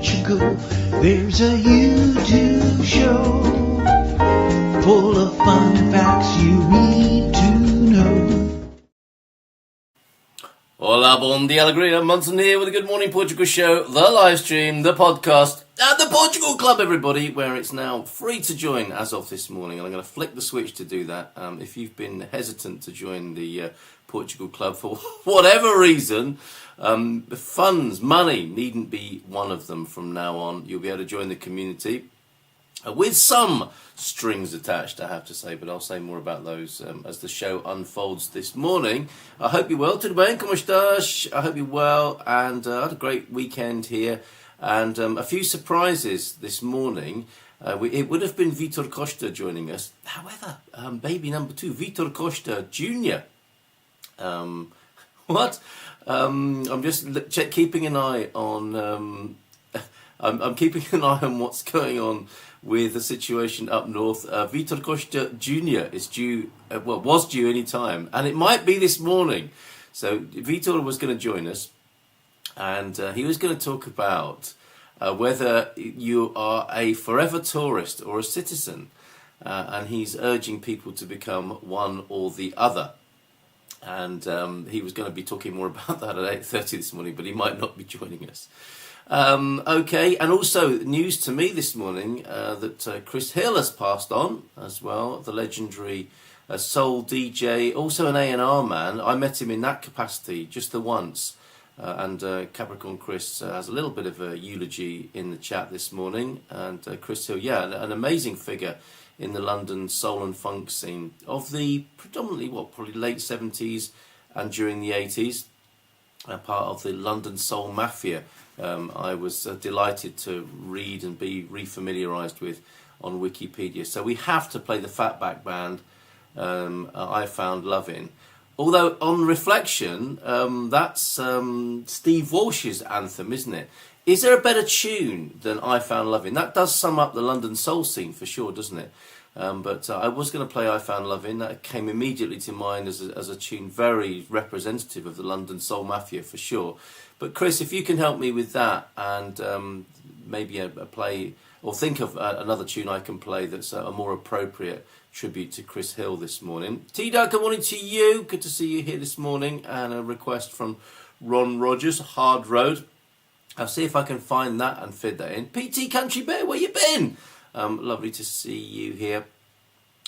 Portugal. There's a YouTube show full of fun facts you need to know. Hola, bon dia, alegria. Munson here with the Good Morning Portugal show, the live stream, the podcast, at the Portugal Club, everybody, where it's now free to join as of this morning. And I'm going to flick the switch to do that. If you've been hesitant to join the Portugal Club for whatever reason, funds, money needn't be one of them from now on. You'll be able to join the community with some strings attached, I have to say, but I'll say more about those as the show unfolds this morning. I hope you're well. Tudo bem? Como estás? I hope you're well, and I had a great weekend here, and a few surprises this morning. It would have been Vitor Costa joining us. However, baby number 2, Vitor Costa Jr. What? I'm just keeping an eye on... I'm keeping an eye on what's going on with the situation up north. Vitor Costa Jr. is was due any time, and it might be this morning. So Vitor was going to join us, and he was going to talk about whether you are a forever tourist or a citizen, and he's urging people to become one or the other. And he was going to be talking more about that at 8:30 this morning, but he might not be joining us. Okay, and also news to me this morning that Chris Hill has passed on as well, the legendary soul DJ, also an A&R man. I met him in that capacity just the once, and Capricorn Chris has a little bit of a eulogy in the chat this morning, and Chris Hill, an amazing figure in the London soul and funk scene of the predominantly, probably late 70s and during the 80s, part of the London soul mafia. I was delighted to read and be refamiliarised with on Wikipedia. So we have to play the Fatback Band, I Found Lovin'. Although on reflection, that's Steve Walsh's anthem, isn't it? Is there a better tune than I Found Lovin'? That does sum up the London soul scene for sure, doesn't it? But I was going to play I Found Lovin'. That came immediately to mind as a tune very representative of the London soul mafia for sure. But Chris, if you can help me with that, and maybe a play, or think of another tune I can play that's a more appropriate tribute to Chris Hill this morning. T-Duck, good morning to you. Good to see you here this morning. And a request from Ron Rogers, Hard Road. I'll see if I can find that and fit that in. PT Country Bear, where you been? Lovely to see you here.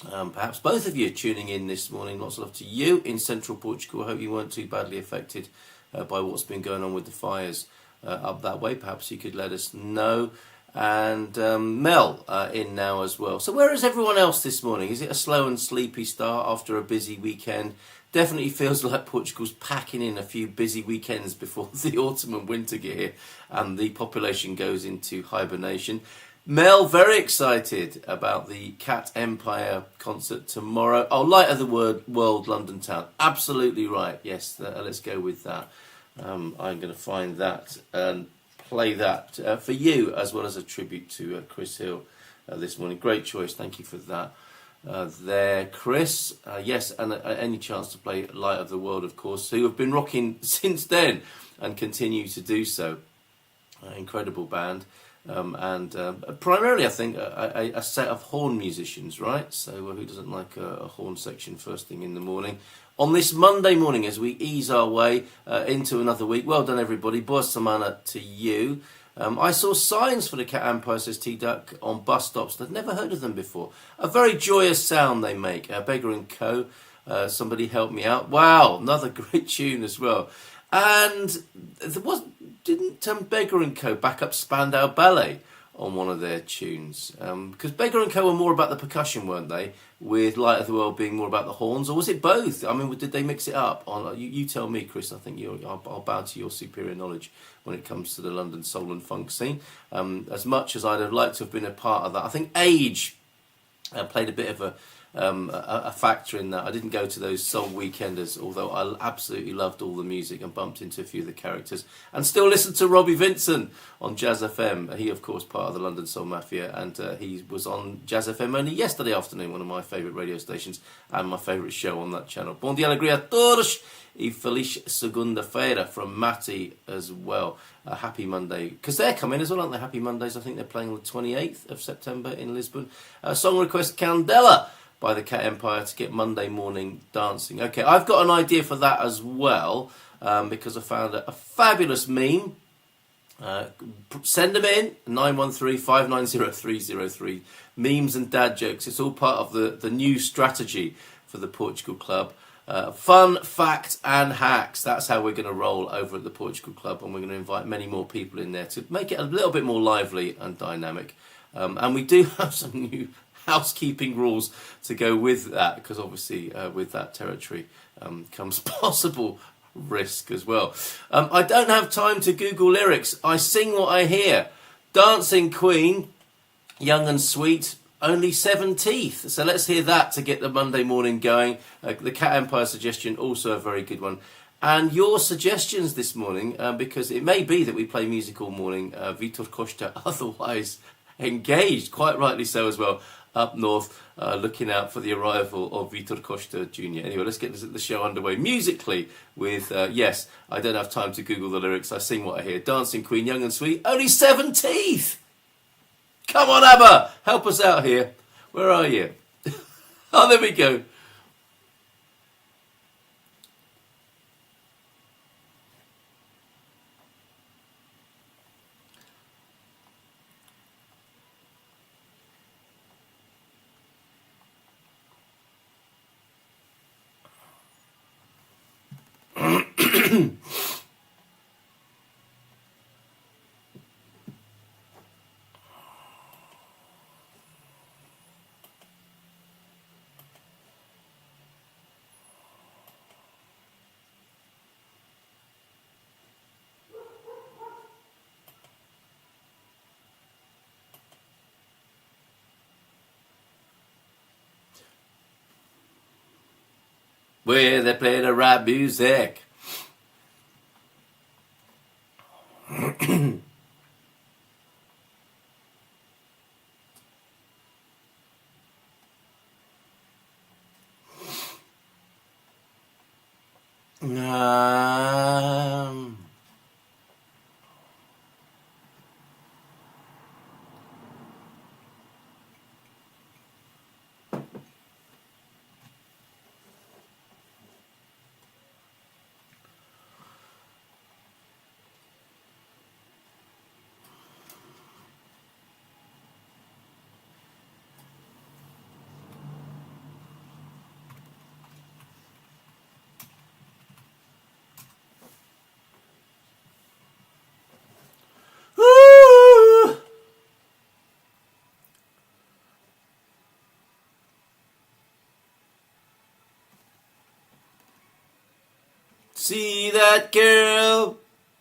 Perhaps both of you tuning in this morning. Lots of love to you in central Portugal. I hope you weren't too badly affected by what's been going on with the fires up that way. Perhaps you could let us know. And Mel in now as well. So where is everyone else this morning? Is it a slow and sleepy start after a busy weekend? Definitely feels like Portugal's packing in a few busy weekends before the autumn and winter get here and the population goes into hibernation. Mel, very excited about the Cat Empire concert tomorrow. Oh, Light of the World, London Town. Absolutely right. Yes, let's go with that. I'm going to find that and play that for you, as well as a tribute to Chris Hill this morning. Great choice. Thank you for that. There, Chris. Yes, and any chance to play Light of the World, of course, who have been rocking since then and continue to do so. Incredible band. And primarily, I think, a set of horn musicians, right? So who doesn't like a horn section first thing in the morning? On this Monday morning, as we ease our way into another week. Well done, everybody. Boa semana to you. I saw signs for the Cat Empire, says T-Duck, on bus stops. I'd never heard of them before. A very joyous sound they make. Beggar & Co. Somebody help me out. Wow, another great tune as well. And didn't Beggar & Co. back up Spandau Ballet on one of their tunes? Because Beggar & Co. were more about the percussion, weren't they? With Light of the World being more about the horns, or was it both? I mean, did they mix it up? You tell me, Chris. I think I'll bow to your superior knowledge when it comes to the London soul and funk scene. As much as I'd have liked to have been a part of that, I think age played a bit of a factor in that. I didn't go to those Soul Weekenders, although I absolutely loved all the music and bumped into a few of the characters. And still listen to Robbie Vincent on Jazz FM. He, of course, part of the London Soul Mafia, and he was on Jazz FM only yesterday afternoon, one of my favourite radio stations and my favourite show on that channel. Bom dia, alegria a todos e feliz segunda-feira from Matty as well. Happy Monday, because they're coming as well, aren't they? Happy Mondays. I think they're playing on the 28th of September in Lisbon. Song request Candela by the Cat Empire to get Monday morning dancing. Okay, I've got an idea for that as well, because I found a fabulous meme. Send them in, 913-590-303. Memes and dad jokes. It's all part of the new strategy for the Portugal Club. Fun, fact and hacks. That's how we're going to roll over at the Portugal Club, and we're going to invite many more people in there to make it a little bit more lively and dynamic. And we do have some new housekeeping rules to go with that, because obviously with that territory comes possible risk as well. I don't have time to Google lyrics. I sing what I hear. Dancing Queen, young and sweet, only 7 teeth. So let's hear that to get the Monday morning going. The Cat Empire suggestion, also a very good one. And your suggestions this morning, because it may be that we play music all morning. Vitor Costa, otherwise engaged, quite rightly so as well, up north, looking out for the arrival of Vitor Costa Jr. Anyway, let's get the show underway musically with, yes, I don't have time to Google the lyrics, I sing what I hear. Dancing Queen, young and sweet, only 7 teeth! Come on, ABBA, help us out here. Where are you? Oh, there we go. Where they play the rap music. See that girl,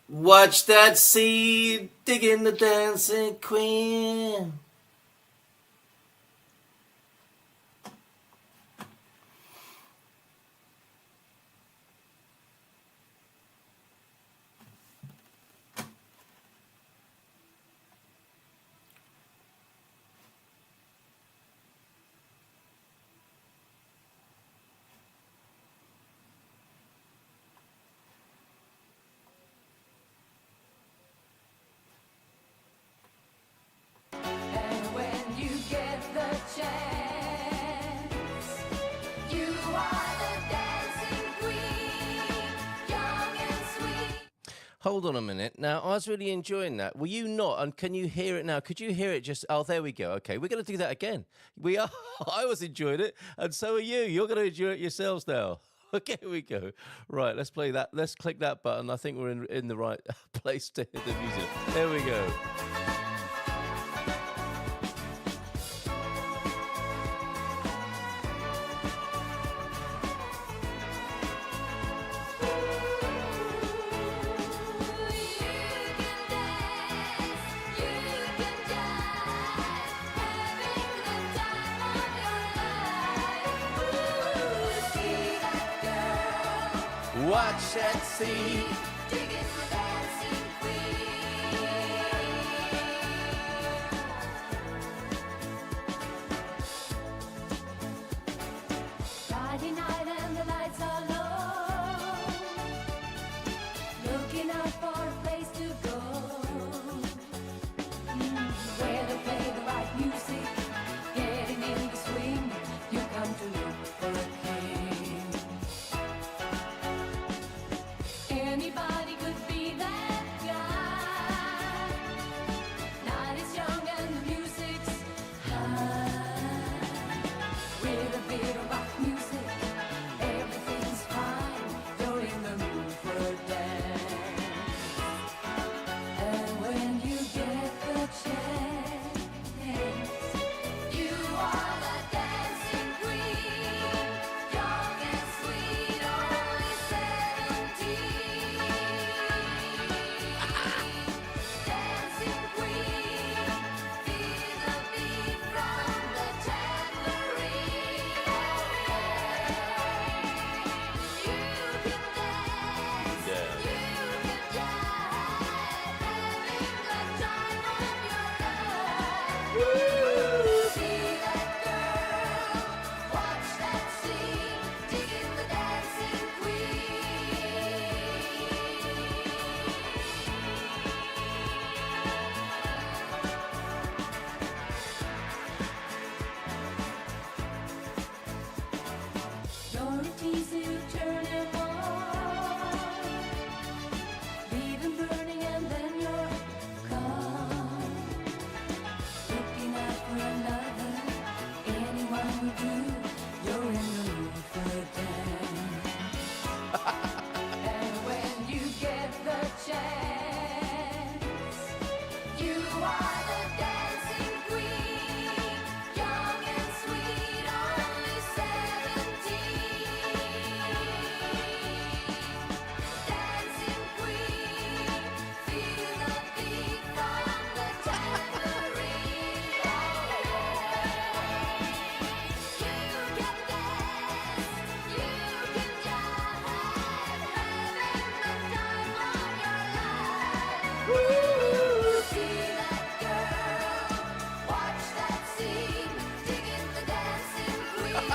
watch that seed, digging the dancing queen. Hold on a minute. Now, I was really enjoying that. Were you not? And can you hear it now? Could you hear it just... Oh, there we go. Okay, we're going to do that again. We are. I was enjoying it, and so are you. You're going to enjoy it yourselves now. Okay, here we go. Right, let's play that. Let's click that button. I think we're in the right place to hear the music. There we go. watch and see. Digging the dancing queen. Friday night and the lights are low, looking out for a place to go, where to play the right music, getting in the swing. You come to look for a king. Anybody could be that guy. Night is young and the music's high. With a bit of rock music, everything's fine. You're in the mood for a dance. And when you get the chance, you are the dancing queen. Young and sweet, only 17. Dancing queen, feel the beat from the tambourine. You can dance, Yeah. you can jive, having the time of your life. See that girl, watch that scene, digging the dancing queen. You're a tease, you turn him on, leave him burning and then you're gone. Looking out for another, anyone will do. You're in the mood for a dance. And when you get the chance, you are the dancing queen. Young and sweet, only 17. Dancing queen, feel the beat from the tambourine. You can dance, you can jive, having the time of your life. See that girl, watch that scene, digging the dancing queen.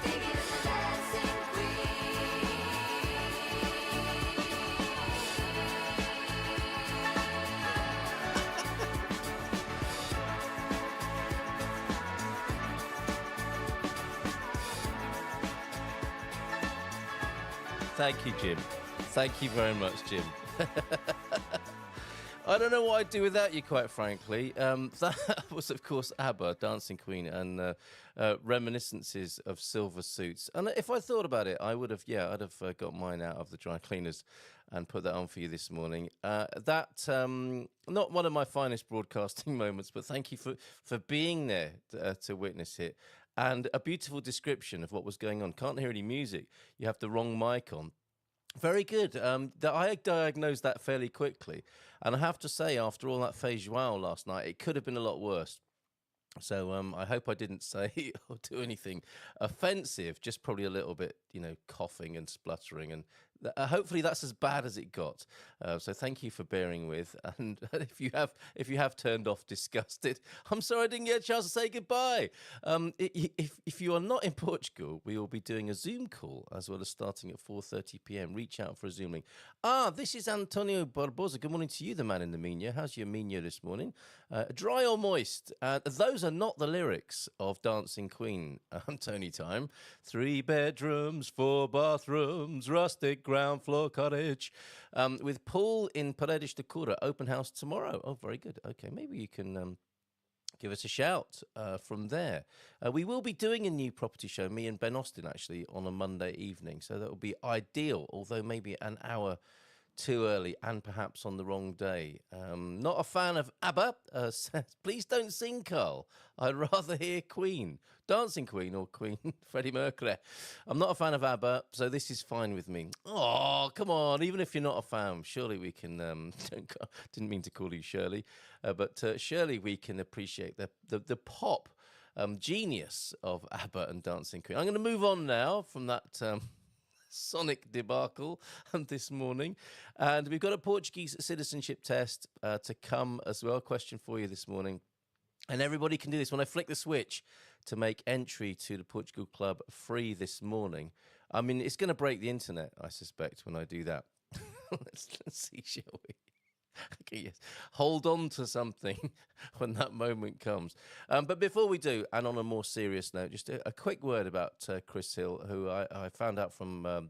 Digging the dancing Thank you, Jim. Thank you very much, Jim. I don't know what I'd do without you, quite frankly. That was, of course, ABBA, Dancing Queen, and reminiscences of silver suits. And if I thought about it, I would have, I'd have got mine out of the dry cleaners and put that on for you this morning. Not one of my finest broadcasting moments, but thank you for being there to witness it. And a beautiful description of what was going on. Can't hear any music. You have the wrong mic on. Very good. I diagnosed that fairly quickly. And I have to say, after all that fei joao last night, it could have been a lot worse. So I hope I didn't say or do anything offensive, just probably a little bit, coughing and spluttering. And hopefully that's as bad as it got. So thank you for bearing with. And if you have turned off disgusted, I'm sorry I didn't get a chance to say goodbye. If you are not in Portugal, we will be doing a Zoom call as well as starting at 4:30 p.m. Reach out for a Zoom link. This is Antonio Barbosa. Good morning to you, the man in the Minho. How's your Minho this morning? Dry or moist? Those are not the lyrics of Dancing Queen, Tony Time. 3 bedrooms, 4 bathrooms, rustic ground floor cottage. With Paul in Paredes de Cura, open house tomorrow. Oh, very good. Okay, maybe you can give us a shout from there. We will be doing a new property show, me and Ben Austin, actually, on a Monday evening. So that will be ideal, although maybe an hour too early and perhaps on the wrong day. Not a fan of ABBA. Please don't sing, Carl. I'd rather hear Queen. Dancing Queen or Queen Freddie Mercury. I'm not a fan of ABBA, so this is fine with me. Oh, come on. Even if you're not a fan, surely we can... didn't mean to call you Shirley, but surely we can appreciate the pop genius of ABBA and Dancing Queen. I'm going to move on now from that... Sonic debacle this morning, and we've got a Portuguese citizenship test to come as well. Question for you this morning, and everybody can do this. When I flick the switch to make entry to the Portugal Club free this morning, I mean, it's going to break the internet, I suspect, when I do that. Let's see, shall we? Okay, yes. Hold on to something when that moment comes. But before we do, and on a more serious note, just a quick word about Chris Hill, who I found out from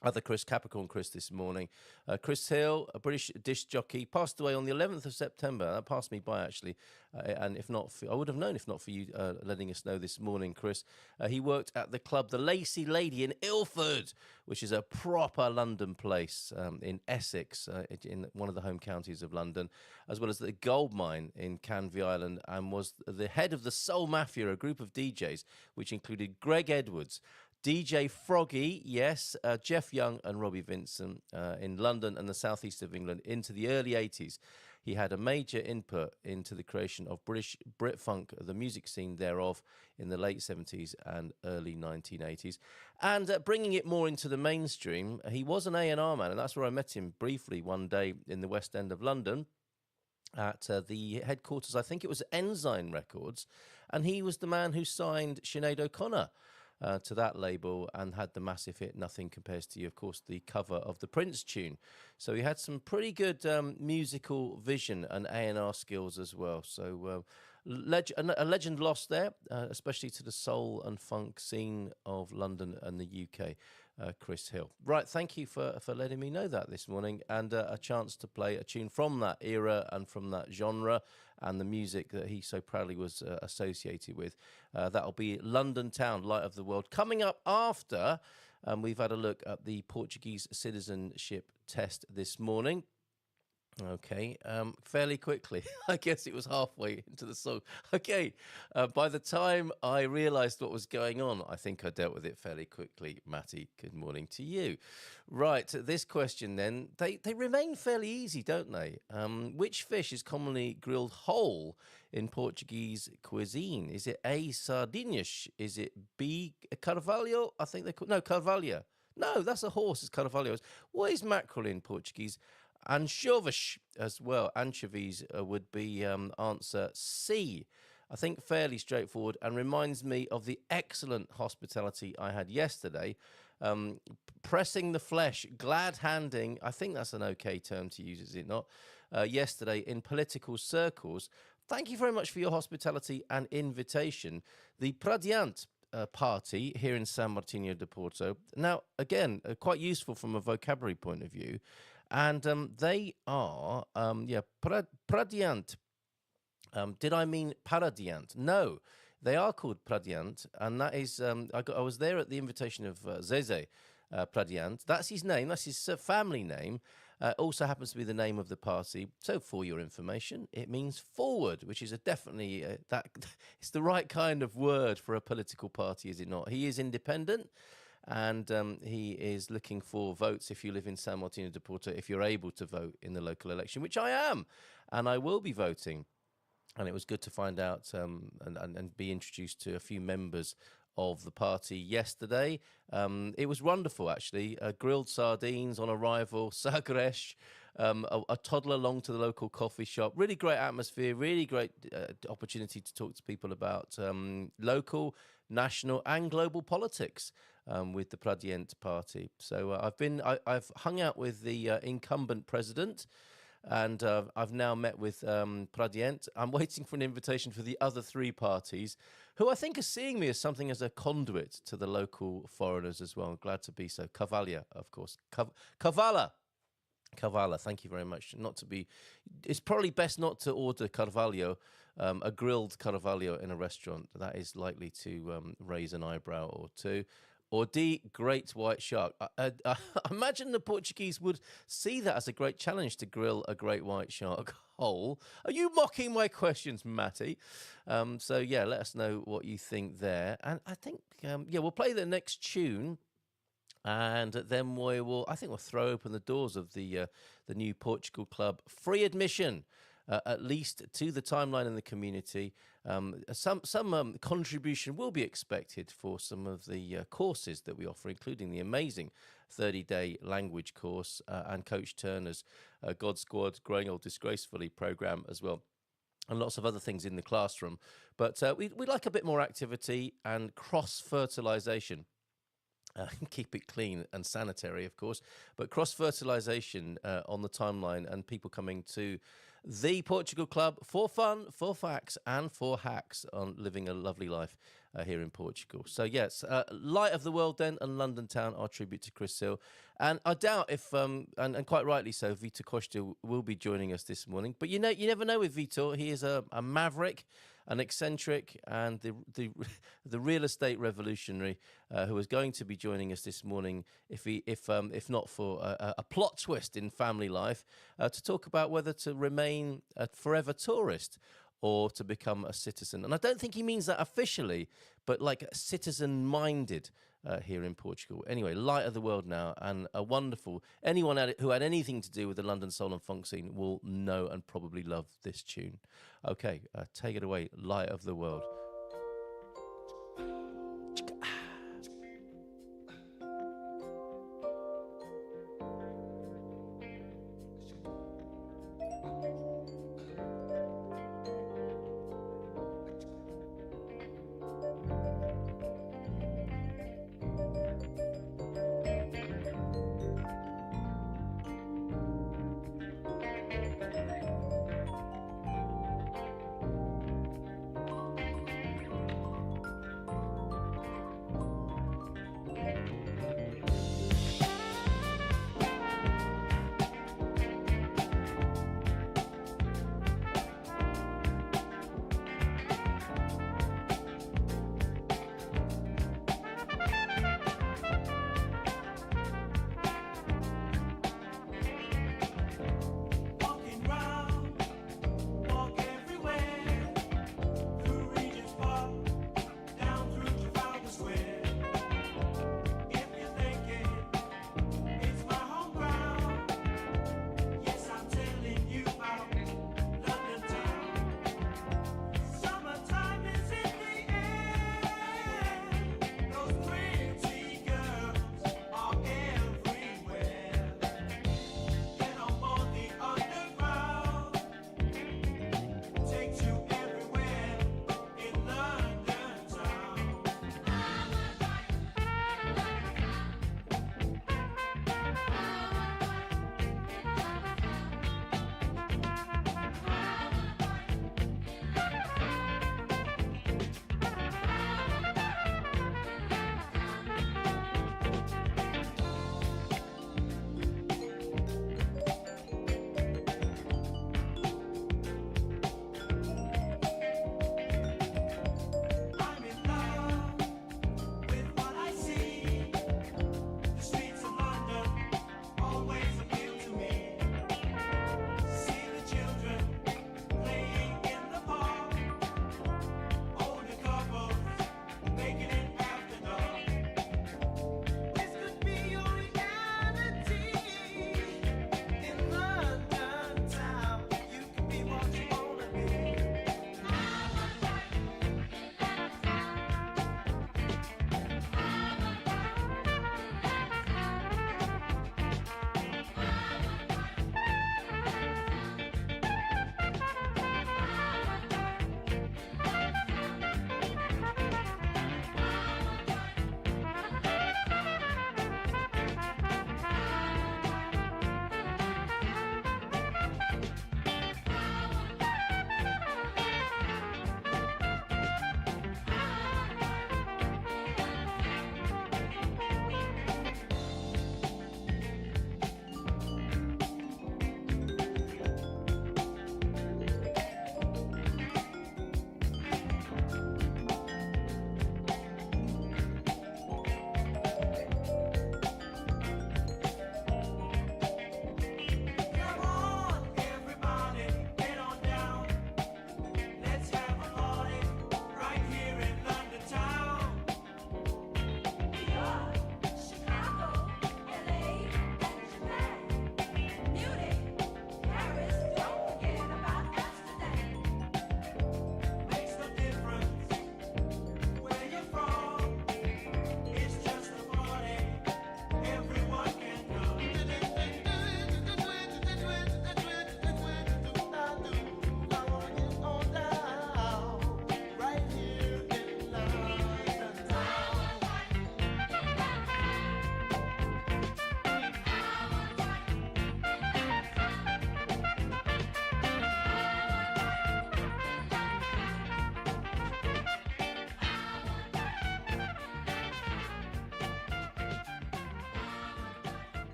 other Chris, Capricorn Chris, this morning. Chris Hill, a British disc jockey, passed away on the 11th of September. That passed me by, actually. And if not, I would have known if not for you letting us know this morning, Chris. He worked at the club, the Lacy Lady in Ilford, which is a proper London place in Essex, in one of the home counties of London, as well as the Gold Mine in Canvey Island, and was the head of the Soul Mafia, a group of DJs, which included Greg Edwards, DJ Froggy, yes, Jeff Young and Robbie Vincent in London and the southeast of England into the early 80s. He had a major input into the creation of British Brit funk, the music scene thereof, in the late 70s and early 1980s. And bringing it more into the mainstream, he was an A&R man, and that's where I met him briefly one day in the West End of London, at the headquarters, I think it was Ensign Records, and he was the man who signed Sinead O'Connor to that label and had the massive hit Nothing Compares to You, of course, the cover of the Prince tune. So he had some pretty good musical vision and A&R skills as well. So a legend lost there, especially to the soul and funk scene of London and the UK, Chris Hill. Right, thank you for letting me know that this morning, and a chance to play a tune from that era and from that genre and the music that he so proudly was associated with. That'll be London Town, Light of the World. Coming up after we've had a look at the Portuguese citizenship test this morning. Okay, fairly quickly. I guess it was halfway into the song. Okay, by the time I realised what was going on, I think I dealt with it fairly quickly. Matty, good morning to you. Right, this question then, they remain fairly easy, don't they? Which fish is commonly grilled whole in Portuguese cuisine? Is it A, sardinhas? Is it B, carvalho? I think they call... No, carvalho. No, that's a horse, it's carvalho. What is mackerel in Portuguese? Anchovies as well. Anchovies would be answer C. I think fairly straightforward, and reminds me of the excellent hospitality I had yesterday. Pressing the flesh, glad handing, I think that's an okay term to use, is it not? Yesterday in political circles. Thank you very much for your hospitality and invitation. The Pradiant party here in San Martinho de Porto. Now, again, quite useful from a vocabulary point of view. And they are, Pradiant. Did I mean Paradiant? No, they are called Pradiant. And that is, I was there at the invitation of Zeze Pradiant. That's his name. That's his family name. Also happens to be the name of the party. So, for your information, it means forward, which is definitely it's the right kind of word for a political party, is it not? He is independent, and he is looking for votes if you live in San Martinho de Porto, if you're able to vote in the local election, which I am, and I will be voting. And it was good to find out and be introduced to a few members of the party yesterday. It was wonderful, actually. Grilled sardines on arrival, sagres, a toddler along to the local coffee shop. Really great atmosphere, really great opportunity to talk to people about local, national and global politics with the Pradient Party. So I've hung out with the incumbent president, and I've now met with Pradient. I'm waiting for an invitation for the other three parties, who I think are seeing me as something as a conduit to the local foreigners as well. I'm glad to be so. Cavalia, of course. Cavala, thank you very much. It's probably best not to order carvalho, a grilled carvalho in a restaurant. That is likely to raise an eyebrow or two. Or D, great white shark. I imagine the Portuguese would see that as a great challenge to grill a great white shark hole. Are you mocking my questions, Matty? So yeah, let us know what you think there. And I think we'll play the next tune. And then I think we'll throw open the doors of the new Portugal Club. Free admission, at least to the timeline in the community. Some contribution will be expected for some of the courses that we offer, including the amazing 30-day language course and Coach Turner's God Squad Growing Old Disgracefully program as well. And lots of other things in the classroom. But we like a bit more activity and cross-fertilisation. Keep it clean and sanitary, of course, but cross-fertilisation on the timeline and people coming to the Portugal Club for fun, for facts and for hacks on living a lovely life here in Portugal. So yes, Light of the World then and London Town, our tribute to Chris Hill. And I doubt if, and quite rightly so, Vitor Costa will be joining us this morning. But you never know with Vitor. He is a maverick, an eccentric, and the real estate revolutionary who is going to be joining us this morning, if not for a plot twist in family life, to talk about whether to remain a forever tourist or to become a citizen. And I don't think he means that officially, but like citizen-minded here in Portugal. Anyway, Light of the World now, and a wonderful... Anyone who had anything to do with the London soul and funk scene will know and probably love this tune. Okay, take it away, Light of the World.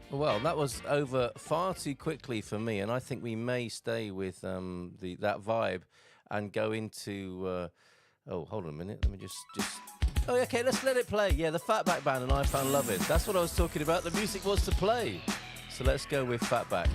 Well, that was over far too quickly for me, and I think we may stay with that vibe and go into. Oh, hold on a minute. Let me just. Oh, okay. Let's let it play. Yeah, the Fatback Band and I Found Lovin'. That's what I was talking about. The music was to play, so let's go with Fatback.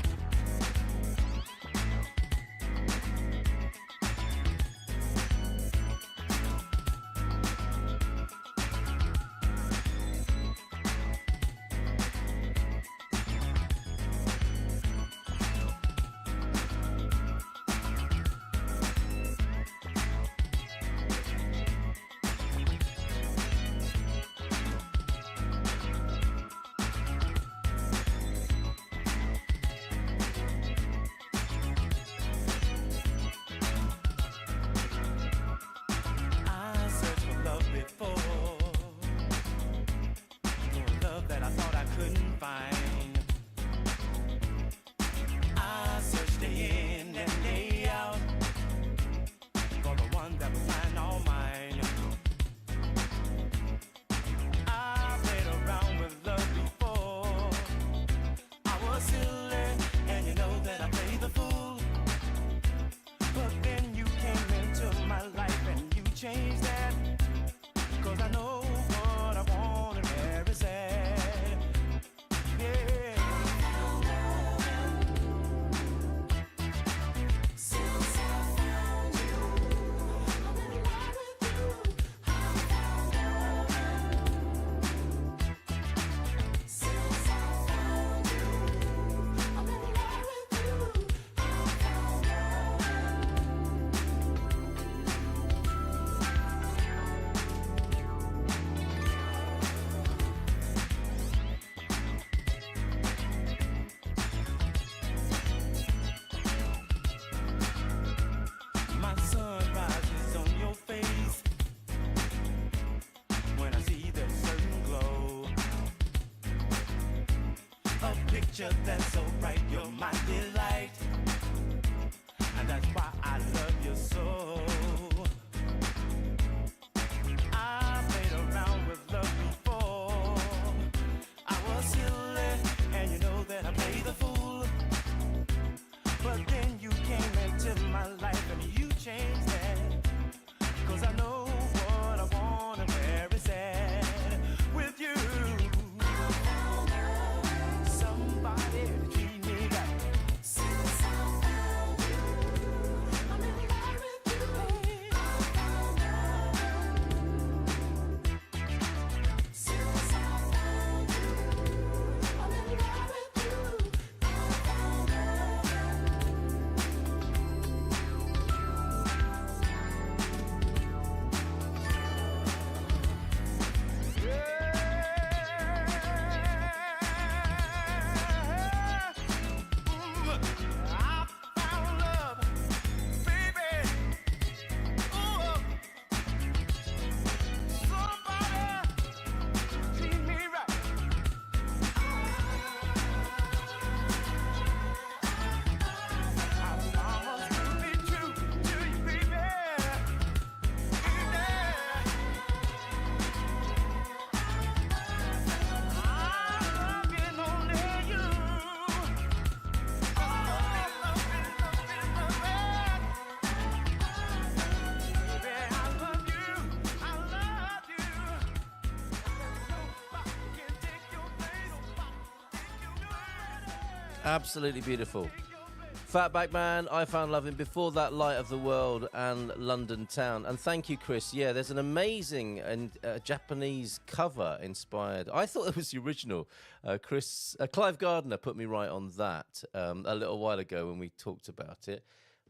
Absolutely beautiful. Fatback Man, I Found Lovin'. Before that, Light of the World and London Town. And thank you, Chris. Yeah, there's an amazing and Japanese cover inspired. I thought it was the original. Clive Gardner put me right on that a little while ago when we talked about it.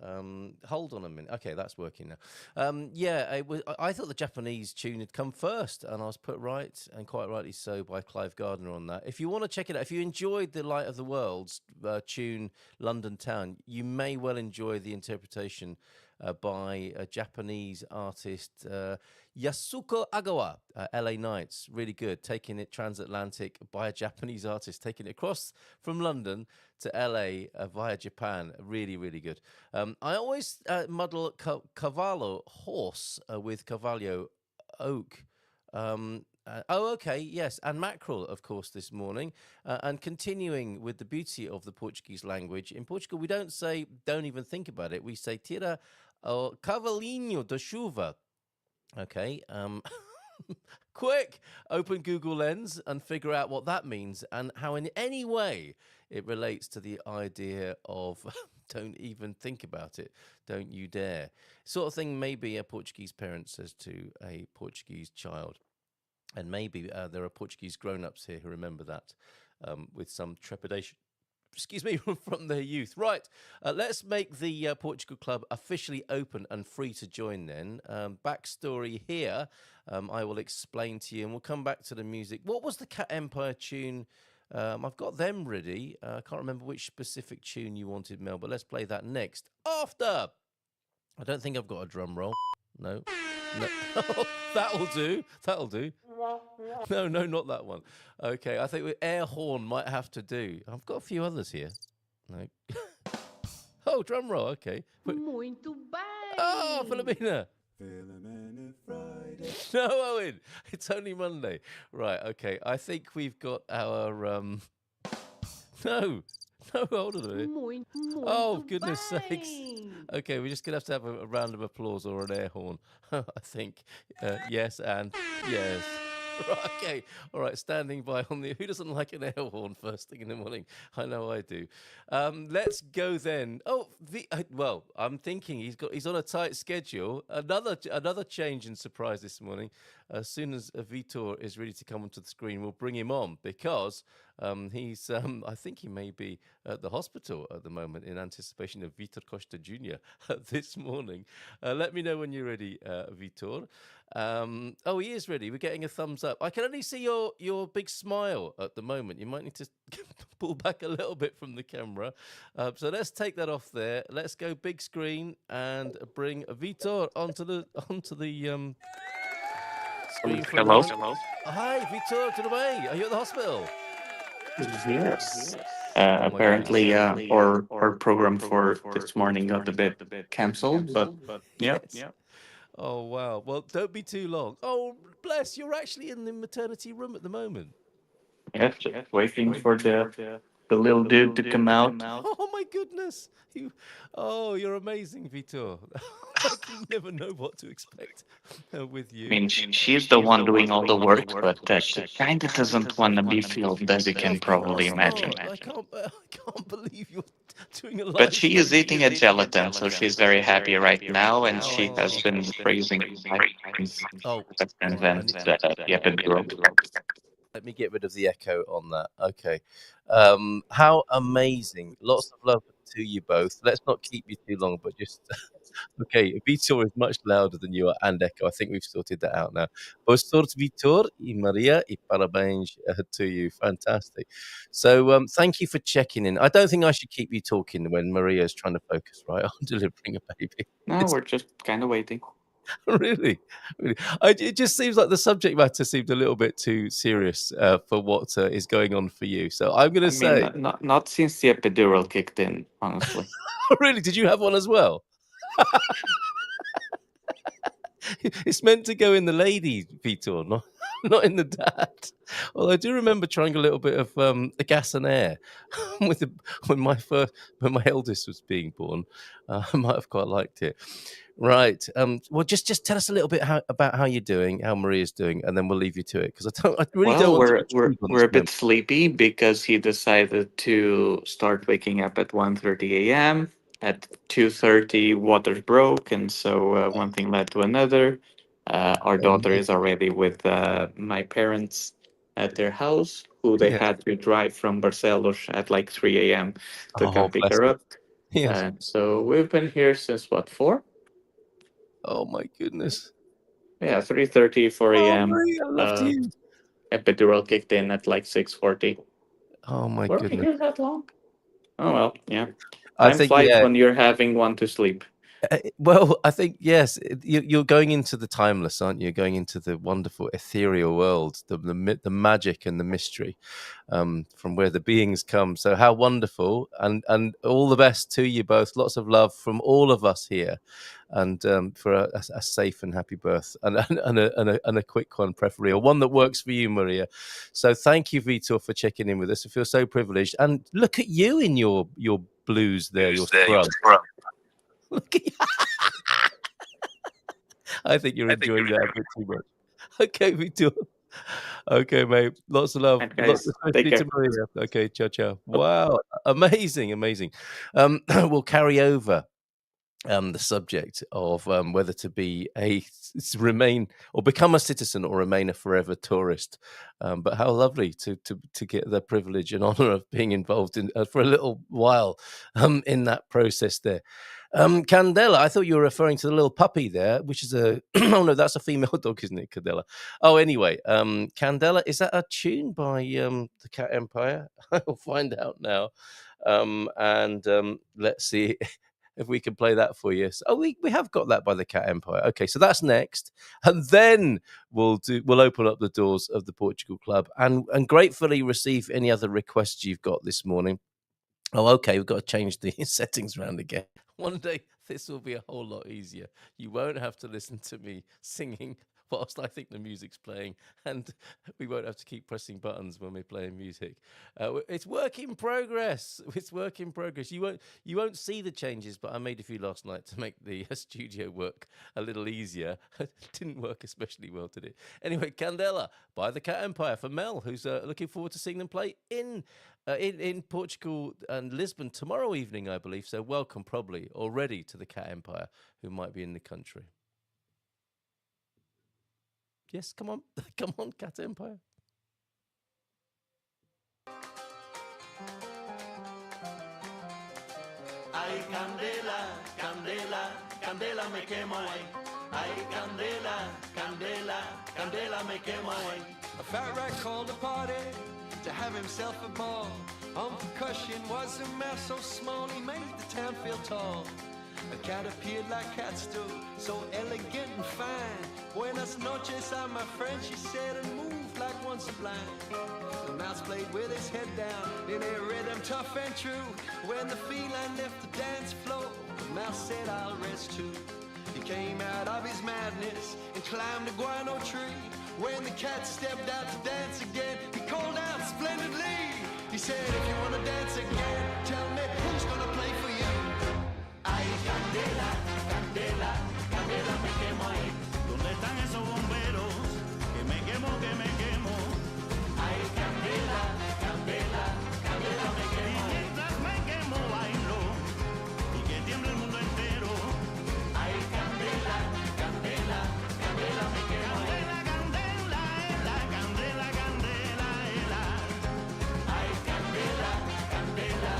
Hold on a minute. Okay, that's working now. I thought the Japanese tune had come first, and I was put right, and quite rightly so, by Clive Gardner on that. If you want to check it out, if you enjoyed the Light of the World's tune London Town, you may well enjoy the interpretation by a Japanese artist, Yasuko Agawa, LA Nights. Really good, taking it transatlantic by a Japanese artist, taking it across from London to LA via Japan. Really, really good. I always muddle cavallo, horse, with cavallo, oak. Okay, yes, and mackerel, of course, this morning. And continuing with the beauty of the Portuguese language, in Portugal, we don't say, don't even think about it. We say tira o cavalinho da chuva. Okay, quick, open Google Lens and figure out what that means and how, in any way, it relates to the idea of don't even think about it, don't you dare. Sort of thing maybe a Portuguese parent says to a Portuguese child. And maybe there are Portuguese grown-ups here who remember that with some trepidation. Excuse me, from their youth. Right, let's make the Portugal Club officially open and free to join then. Backstory here, I will explain to you, and we'll come back to the music. What was the Cat Empire tune? I've got them ready. I can't remember which specific tune you wanted, Mel, but let's play that next. After! I don't think I've got a drum roll. No. No. That'll do. That'll do. No, not that one. Okay, I think air horn might have to do. I've got a few others here. No. Oh, drum roll. Okay. Muito bem! Oh, Philomena. Friday. No, Owen. It's only Monday. Right. Okay. I think we've got our No, hold on a minute. Muito Oh, goodness bem. sakes. Okay, we're just going to have a round of applause or an air horn, I think. Yes, and yes. Right, okay, all right, standing by on the... Who doesn't like an air horn first thing in the morning? I know I do. Let's go then. Oh, well, I'm thinking he's on a tight schedule. Another change and surprise this morning. As soon as Vitor is ready to come onto the screen, we'll bring him on because he's... I think he may be at the hospital at the moment in anticipation of Vitor Costa Jr. This morning. Let me know when you're ready, Vitor. Oh, he is ready. We're getting a thumbs up. I can only see your big smile at the moment. You might need to pull back a little bit from the camera. So let's take that off there. Let's go big screen and bring Vitor onto the screen for a Hello. moment. Hi, Vitor. Tudo bem? Are you at the hospital? Yes. Oh my Apparently, goodness. our program for this morning got a bit cancelled, but yeah. Yes. Oh wow. Well, don't be too long. Oh, bless. You're actually in the maternity room at the moment. Yes, just waiting for the little dude to come out. Oh my goodness! You're amazing, Vitor. I never know what to expect with you. I mean, she's the one doing all the work, but she kind of doesn't want to be filmed, as you can Of probably course imagine. not. I can't believe you're doing a live. But she is eating a gelatin, so she's very happy right now, and she has been praising Oh, and right. then the epidural. Let me get rid of the echo on that. Okay. How amazing. Lots of love to you both. Let's not keep you too long, but just... Okay, Vitor is much louder than you are and echo. I think we've sorted that out now. Boa sorte, Vitor e Maria, e parabéns to you. Fantastic. So thank you for checking in. I don't think I should keep you talking when Maria is trying to focus, right, on delivering a baby. No, we're just kind of waiting. Really? It just seems like the subject matter seemed a little bit too serious for what is going on for you. So I'm going to say... not since the epidural kicked in, honestly. Really? Did you have one as well? It's meant to go in the lady, Vitor, not in the dad. Well, I do remember trying a little bit of the gas and air when my eldest was being born. I might have quite liked it. Right. Well, just tell us a little bit about how you're doing, how Maria's doing, and then we'll leave you to it because I really don't want to intrude on We're this a bit moment. sleepy because he decided to start waking up at 1:30 a.m. At 2:30, water broke, and so one thing led to another. Our daughter is already with my parents at their house, who they Yeah. had to drive from Barcelos at like 3 a.m. to come pick Bless her her. up. Yes. So we've been here since what, 4? Oh my goodness. Yeah, 3:30, 4 Oh, a.m. Maria, love to you. Epidural kicked in at like 6:40. Oh my Were we goodness. here that long? Oh well, yeah. I Time think, flies yeah. when you're having one to sleep. Well, I think, yes, you're going into the timeless, aren't you? Going into the wonderful ethereal world, the magic and the mystery from where the beings come. So how wonderful, and all the best to you both. Lots of love from all of us here. and for a safe and happy birth, and a quick one, preferably, or one that works for you, Maria. So thank you, Vitor, for checking in with us. I feel so privileged. And look at you in your blues there, your scrub. Look at you. I think you're enjoying that a bit too much. Okay, Vitor. Okay, mate. Lots of love. And guys, Lots take care. to Maria. Okay, ciao. Wow, amazing. We'll carry over the subject of whether to be remain or become a citizen or remain a forever tourist. But how lovely to get the privilege and honor of being involved in for a little while in that process there. Candela, I thought you were referring to the little puppy there, which is a oh no, that's a female dog, isn't it, Candela? Oh, anyway, Candela, is that a tune by the Cat Empire? I'll find out now. Let's see if we can play that for you. Oh, we have got that by the Cat Empire. Okay, so that's next, and then we'll open up the doors of the Portugal Club and gratefully receive any other requests you've got this morning. Oh, okay, we've got to change the settings around again. One day this will be a whole lot easier. You won't have to listen to me singing whilst I think the music's playing, and we won't have to keep pressing buttons when we're playing music. It's work in progress. It's work in progress. You won't see the changes, but I made a few last night to make the studio work a little easier. It didn't work especially well, did it? Anyway, Candela by the Cat Empire for Mel, who's looking forward to seeing them play in Portugal and Lisbon tomorrow evening, I believe. So welcome, probably already, to the Cat Empire, who might be in the country. Yes, come on, Cat Empire. Ay, candela, candela, candela me quemo ahí. Ay, candela, candela, candela me quemo ahí. A fat rat called a party to have himself a ball. On percussion was a mouse so small he made the town feel tall. A cat appeared like cats do, so elegant and fine. Buenas noches, I'm my friend, she said, and moved like one sublime. The mouse played with his head down in a rhythm tough and true. When the feline left the dance floor, the mouse said, I'll rest too. He came out of his madness and climbed a guano tree. When the cat stepped out to dance again, he called out splendidly. He said, if you want to dance again, tell me who's gonna play for you. Ay, candela, candela, candela me quemo ahí. ¿Dónde están esos bomberos? Que me quemo, que me quemo. Ay, candela, candela, candela me Y quemo ahí. mientras me quemo bailo y que tiemble el mundo entero. Ay, candela, candela, candela me quemo ahí. Candela, candela, la candela, candela, la. Ay, candela, candela,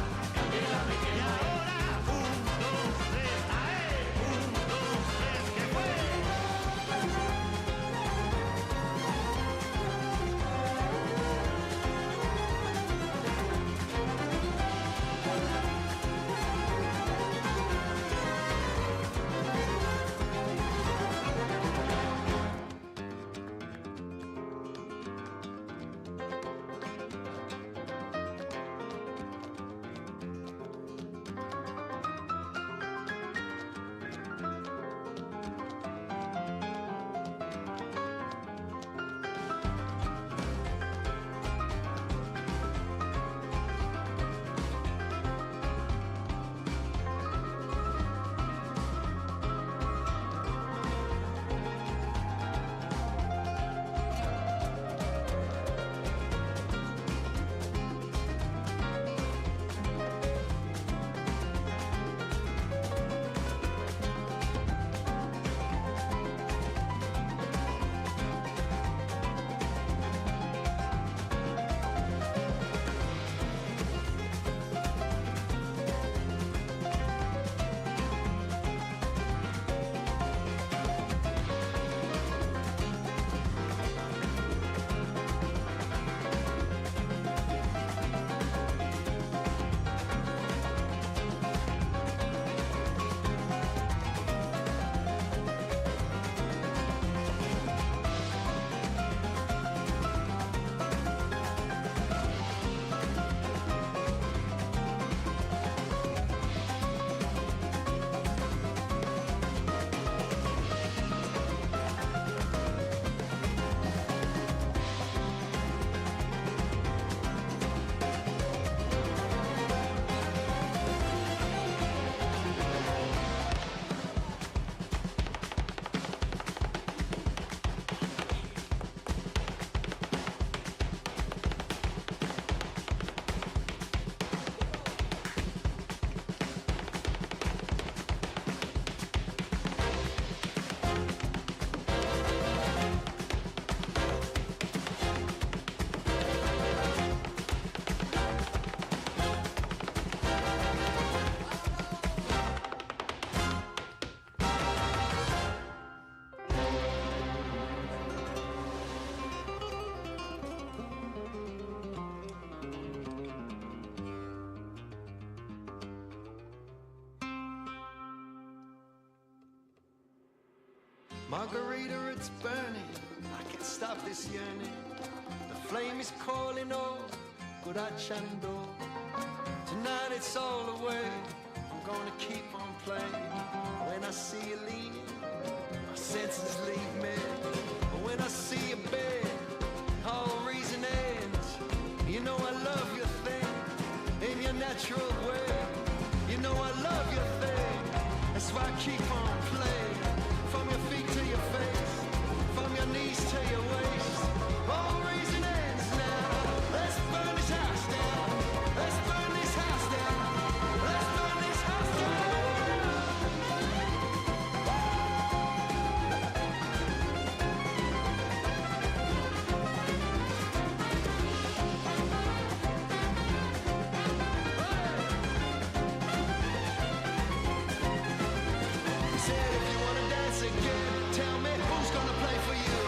Margarita, it's burning. I can't stop this yearning. The flame is calling, oh, Gurachando. Tonight it's all the way. I'm gonna keep on playing. When I see you leaning, my senses leave me. When I see you bed, all reason ends. You know I love your thing in your natural way. You know I love your thing. That's why I keep on playing. From your feet to your face, from your knees to your waist. All reason ends now. Let's burn this house down. Let's burn this house down. Let's burn this house down. Said if you wanna dance again, tell me who's gonna play for you.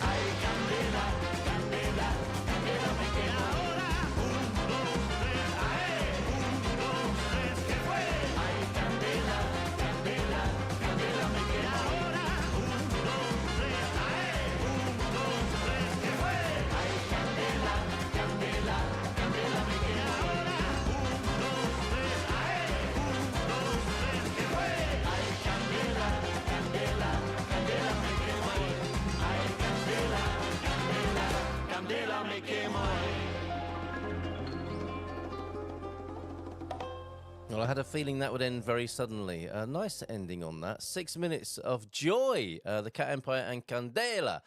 Ay, candela, candela, candela me quema. Ahora, 1, 2, 3, ay, 1, 2, 3, ¿qué fue? Ay, candela, candela, candela me quema. Ahora, 1, 2, 3, ay, 1, 2, 3, ¿qué fue? Ay, candela, candela, candela me quema. Ahora, 1, 2, 3, ay, 1, 2, 3, ¿qué fue? Ay, candela, candela, candela me quema. Ay, candela, candela, candela me quema. Well, I had a feeling that would end very suddenly. A nice ending on that. 6 minutes of joy. The Cat Empire and Candela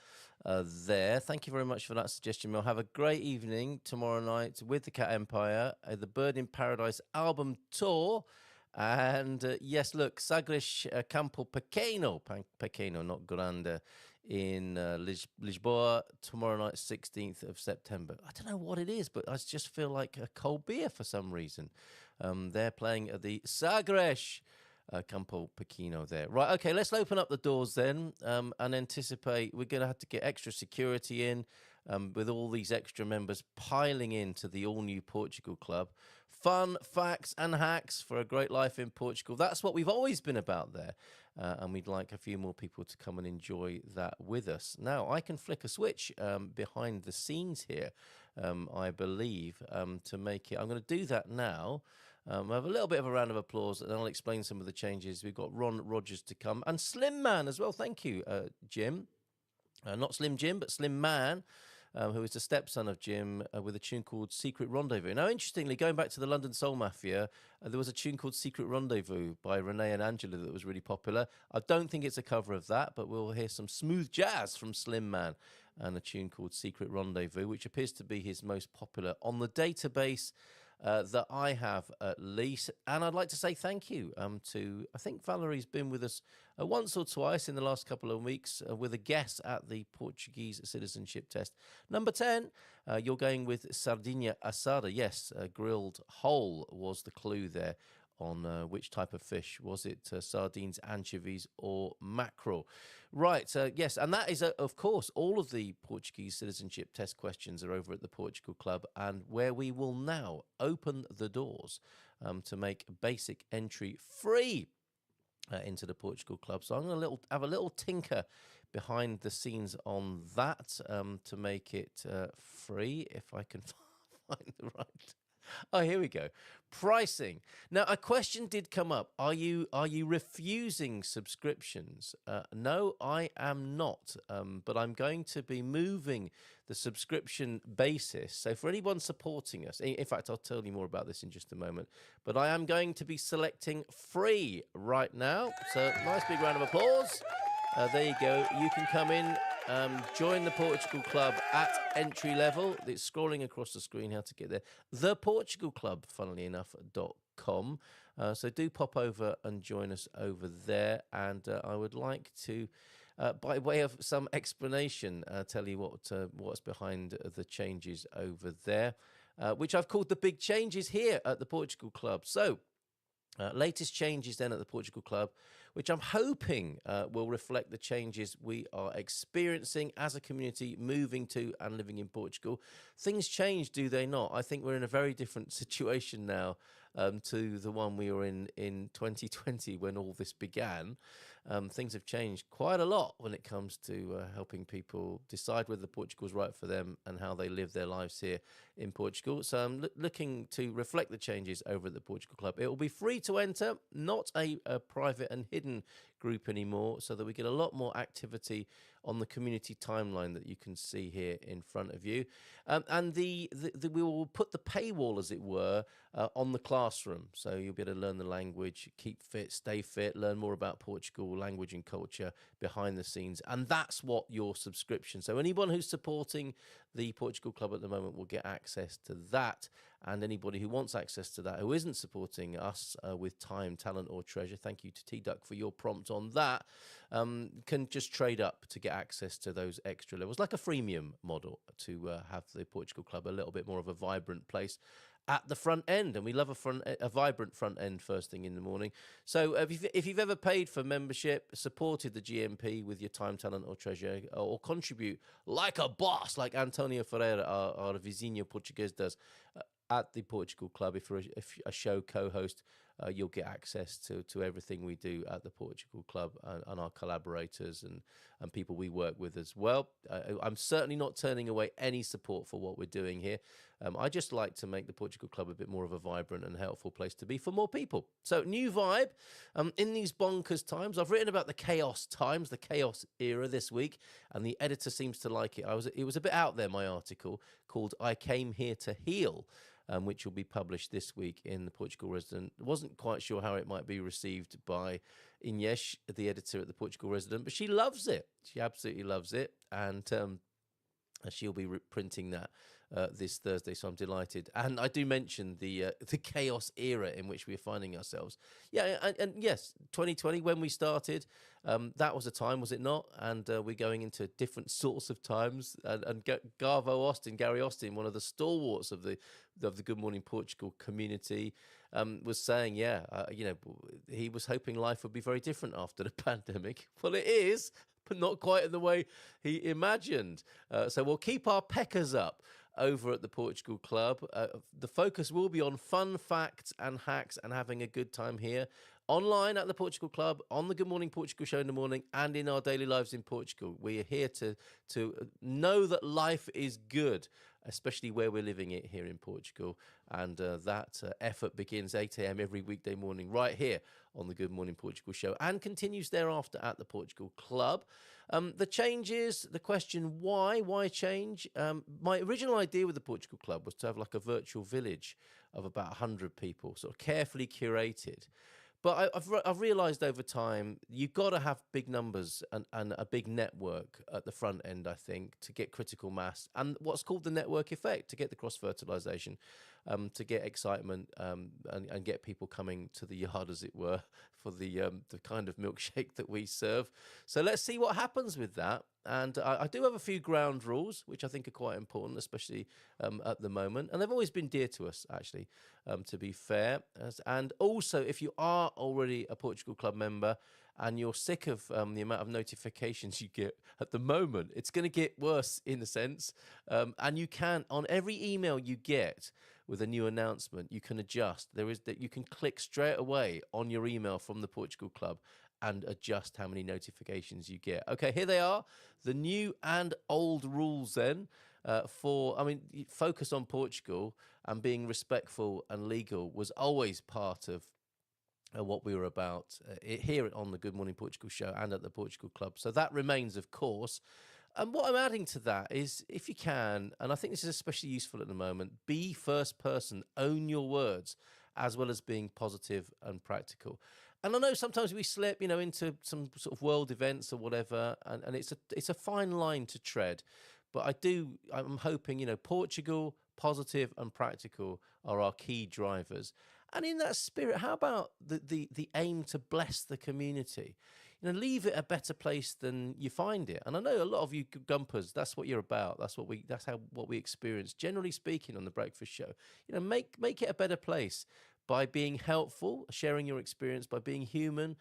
there. Thank you very much for that suggestion, Mel. Have a great evening tomorrow night with the Cat Empire, the Bird in Paradise album tour. And yes, look, Sagres Campo Pequeno, not Grande, in Lisboa tomorrow night, 16th of September. I don't know what it is, but I just feel like a cold beer for some reason. They're playing at the Sagres Campo Pequeno there. Right, okay, let's open up the doors then and anticipate. We're going to have to get extra security in with all these extra members piling into the all-new Portugal Club. Fun, facts and hacks for a great life in Portugal. That's what we've always been about there. And we'd like a few more people to come and enjoy that with us. Now, I can flick a switch behind the scenes here, I believe, to make it. I'm going to do that now. I have a little bit of a round of applause, and I'll explain some of the changes. We've got Ron Rogers to come, and Slim Man as well. Thank you, Jim. Not Slim Jim, but Slim Man, who is the stepson of Jim, with a tune called Secret Rendezvous. Now, interestingly, going back to the London Soul Mafia, there was a tune called Secret Rendezvous by Renee and Angela that was really popular. I don't think it's a cover of that, but we'll hear some smooth jazz from Slim Man and a tune called Secret Rendezvous, which appears to be his most popular on the database that I have, at least. And I'd like to say thank you to, I think Valerie's been with us once or twice in the last couple of weeks with a guess at the Portuguese citizenship test. Number 10, you're going with Sardinha assada. Yes, grilled whole was the clue there on which type of fish. Was it sardines, anchovies or mackerel? Right, yes, and that is, of course, all of the Portuguese citizenship test questions are over at the Portugal Club, and where we will now open the doors to make basic entry free into the Portugal Club. So I'm going to have a little tinker behind the scenes on that to make it free, if I can find the right... Oh, here we go. Pricing. Now, a question did come up. Are you refusing subscriptions? No, I am not. But I'm going to be moving the subscription basis. So for anyone supporting us, in fact, I'll tell you more about this in just a moment. But I am going to be selecting free right now. So nice big round of applause. There you go. You can come in. Join the Portugal Club at entry level. It's scrolling across the screen how to get there. The Portugal Club, funnily enough, .com. So do pop over and join us over there. And I would like to, by way of some explanation, tell you what's behind the changes over there, which I've called the big changes here at the Portugal Club. So, latest changes then at the Portugal Club, which I'm hoping will reflect the changes we are experiencing as a community moving to and living in Portugal. Things change, do they not? I think we're in a very different situation now to the one we were in 2020 when all this began. things have changed quite a lot when it comes to helping people decide whether Portugal's right for them and how they live their lives here in Portugal. So I'm looking to reflect the changes over at the Portugal Club. It will be free to enter, not a private and hidden group anymore, so that we get a lot more activity on the community timeline that you can see here in front of you. And we will put the paywall, as it were, on the classroom. So you'll be able to learn the language, keep fit, stay fit, learn more about Portugal, language and culture behind the scenes. And that's what your subscription. So anyone who's supporting the Portugal Club at the moment will get access to that. And anybody who wants access to that, who isn't supporting us with time, talent or treasure, thank you to T-Duck for your prompt on that, can just trade up to get access to those extra levels, like a freemium model, to have the Portugal Club a little bit more of a vibrant place at the front end. And we love a vibrant front end first thing in the morning. So if you've ever paid for membership, supported the GMP with your time, talent or treasure, or contribute like a boss, like Antonio Ferreira, our Vizinho Português, does at the Portugal Club, if you're a show co-host, you'll get access to everything we do at the Portugal Club and our collaborators and people we work with as well. I'm certainly not turning away any support for what we're doing here. I just like to make the Portugal Club a bit more of a vibrant and helpful place to be for more people. So new vibe in these bonkers times. I've written about the chaos times, the chaos era this week, and the editor seems to like it. It was a bit out there, my article called "I Came Here to Heal," which will be published this week in the Portugal Resident. Wasn't quite sure how it might be received by Inês, the editor at the Portugal Resident, but she loves it. She absolutely loves it, and she'll be printing that this Thursday, so I'm delighted. And I do mention the chaos era in which we're finding ourselves. Yeah, and yes, 2020, when we started, that was a time, was it not? And we're going into different sorts of times. And Gary Austin, one of the stalwarts of the Good Morning Portugal community, was saying, he was hoping life would be very different after the pandemic. Well, it is, but not quite in the way he imagined. So we'll keep our peckers up over at the Portugal Club. The focus will be on fun facts and hacks and having a good time here, online at the Portugal Club, on the Good Morning Portugal show in the morning, and in our daily lives in Portugal. We are here to know that life is good, especially where we're living it here in Portugal. And that effort begins 8 a.m. every weekday morning right here on the Good Morning Portugal show and continues thereafter at the Portugal Club. The changes, the question why change? My original idea with the Portugal Club was to have like a virtual village of about 100 people, sort of carefully curated. But I've realised over time, you've got to have big numbers and a big network at the front end, I think, to get critical mass and what's called the network effect, to get the cross-fertilisation, to get excitement and get people coming to the yard, as it were, for the kind of milkshake that we serve. So let's see what happens with that. And I do have a few ground rules, which I think are quite important, especially at the moment. And they've always been dear to us, actually, to be fair. And also, if you are already a Portugal Club member and you're sick of the amount of notifications you get at the moment, it's going to get worse in a sense. And you can, on every email you get with a new announcement, you can adjust. You can click straight away on your email from the Portugal Club and adjust how many notifications you get. Okay, here they are, the new and old rules then. Focus on Portugal and being respectful and legal was always part of what we were about here on the Good Morning Portugal show and at the Portugal Club. So that remains, of course. And what I'm adding to that is, if you can, and I think this is especially useful at the moment, be first person, own your words, as well as being positive and practical. And I know sometimes we slip, into some sort of world events or whatever, and it's a fine line to tread. But I'm hoping, Portugal, positive and practical are our key drivers. And in that spirit, how about the aim to bless the community? Leave it a better place than you find it. And I know a lot of you gumpers, that's what you're about. That's what we experience, generally speaking, on the breakfast show. Make it a better place by being helpful, sharing your experience, by being human,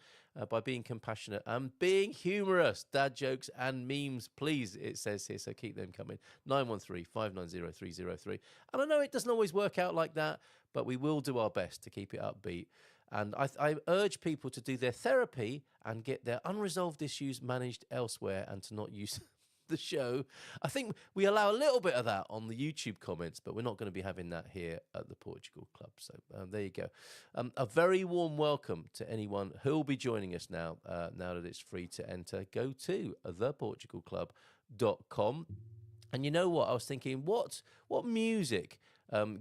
by being compassionate, and being humorous. Dad jokes and memes, please, it says here, so keep them coming. 913-590-303. And I know it doesn't always work out like that, but we will do our best to keep it upbeat And I urge people to do their therapy and get their unresolved issues managed elsewhere and to not use the show. I think we allow a little bit of that on the YouTube comments, but we're not going to be having that here at the Portugal Club. So there you go. A very warm welcome to anyone who'll be joining us now, now that it's free to enter. Go to theportugalclub.com. And you know what? I was thinking, what music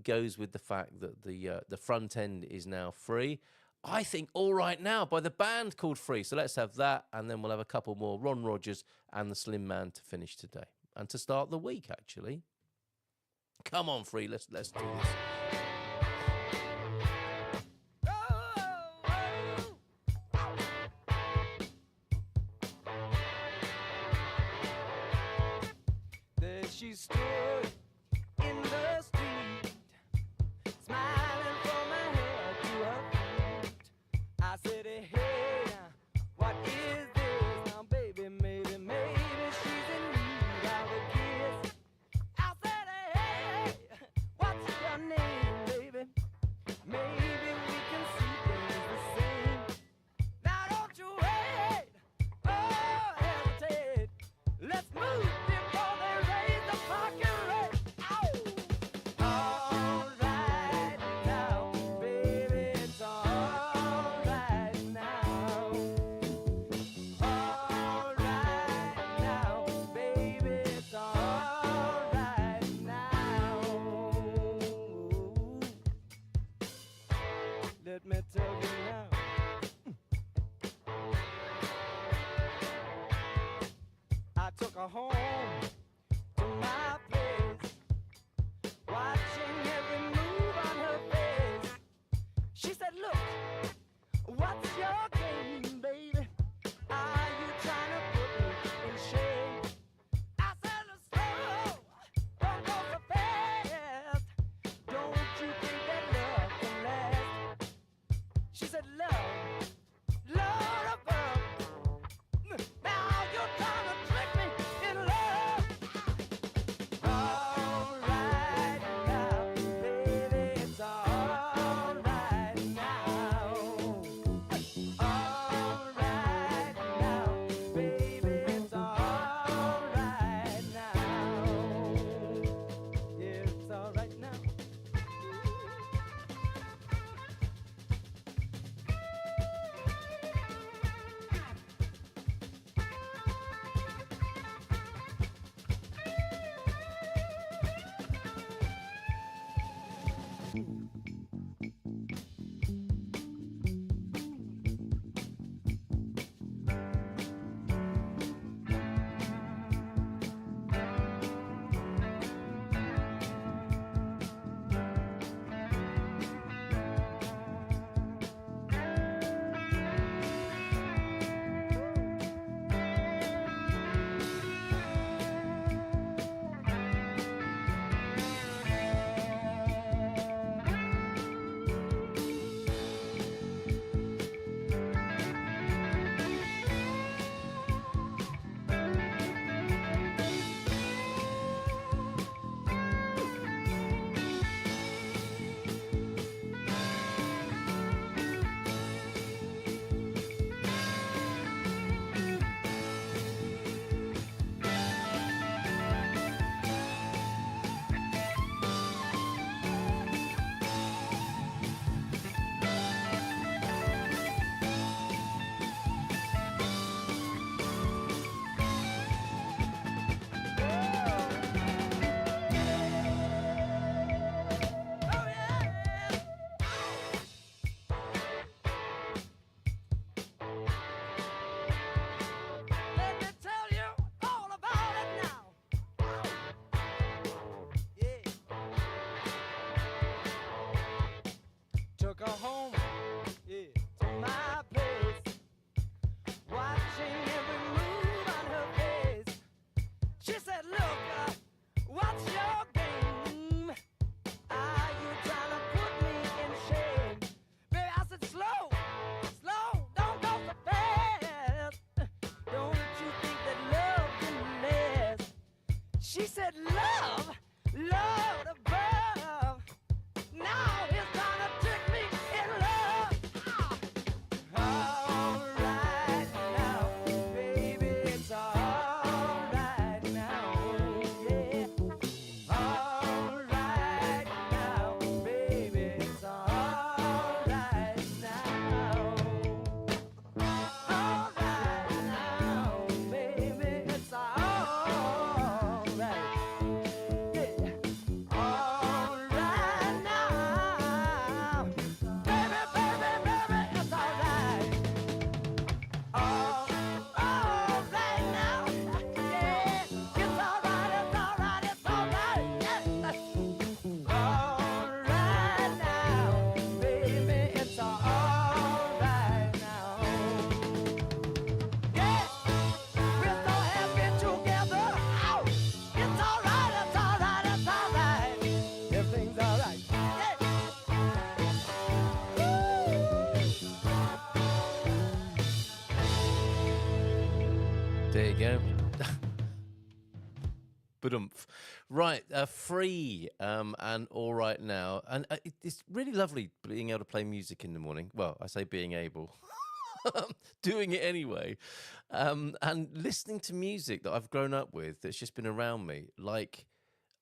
goes with the fact that the front end is now free? I think All Right Now by the band called Free. So let's have that, and then we'll have a couple more, Ron Rogers and the Slim Man, to finish today and to start the week, actually. Come on, Free, let's do this. There she stood in the street, smiling from her head to her feet. I said, hey, what is this? Now, baby, maybe she's in need of a kiss. I said, hey, what's your name, baby? Maybe we can see things the same. Now, don't you wait, oh, hesitate. Let's move before they raise the parking rate. Ow! All right now, baby, it's all right now. All right now, baby, it's all right now. Let me tell you now. I took her home to my place, watching every move on her face. She said, look, what's your game, baby? Are you trying to put me in shame? I said, slow, don't go so fast. Don't you think that love can last? She said, love, love above. Now you're trying to trick me in love. All right now, baby, it's all right now. All right now, baby, it's all right now. Yeah, it's all right now. you go. Ba-dumph. Right, free and all right now. And it's really lovely being able to play music in the morning. Well, I say being able. Doing it anyway. And listening to music that I've grown up with that's just been around me. Like,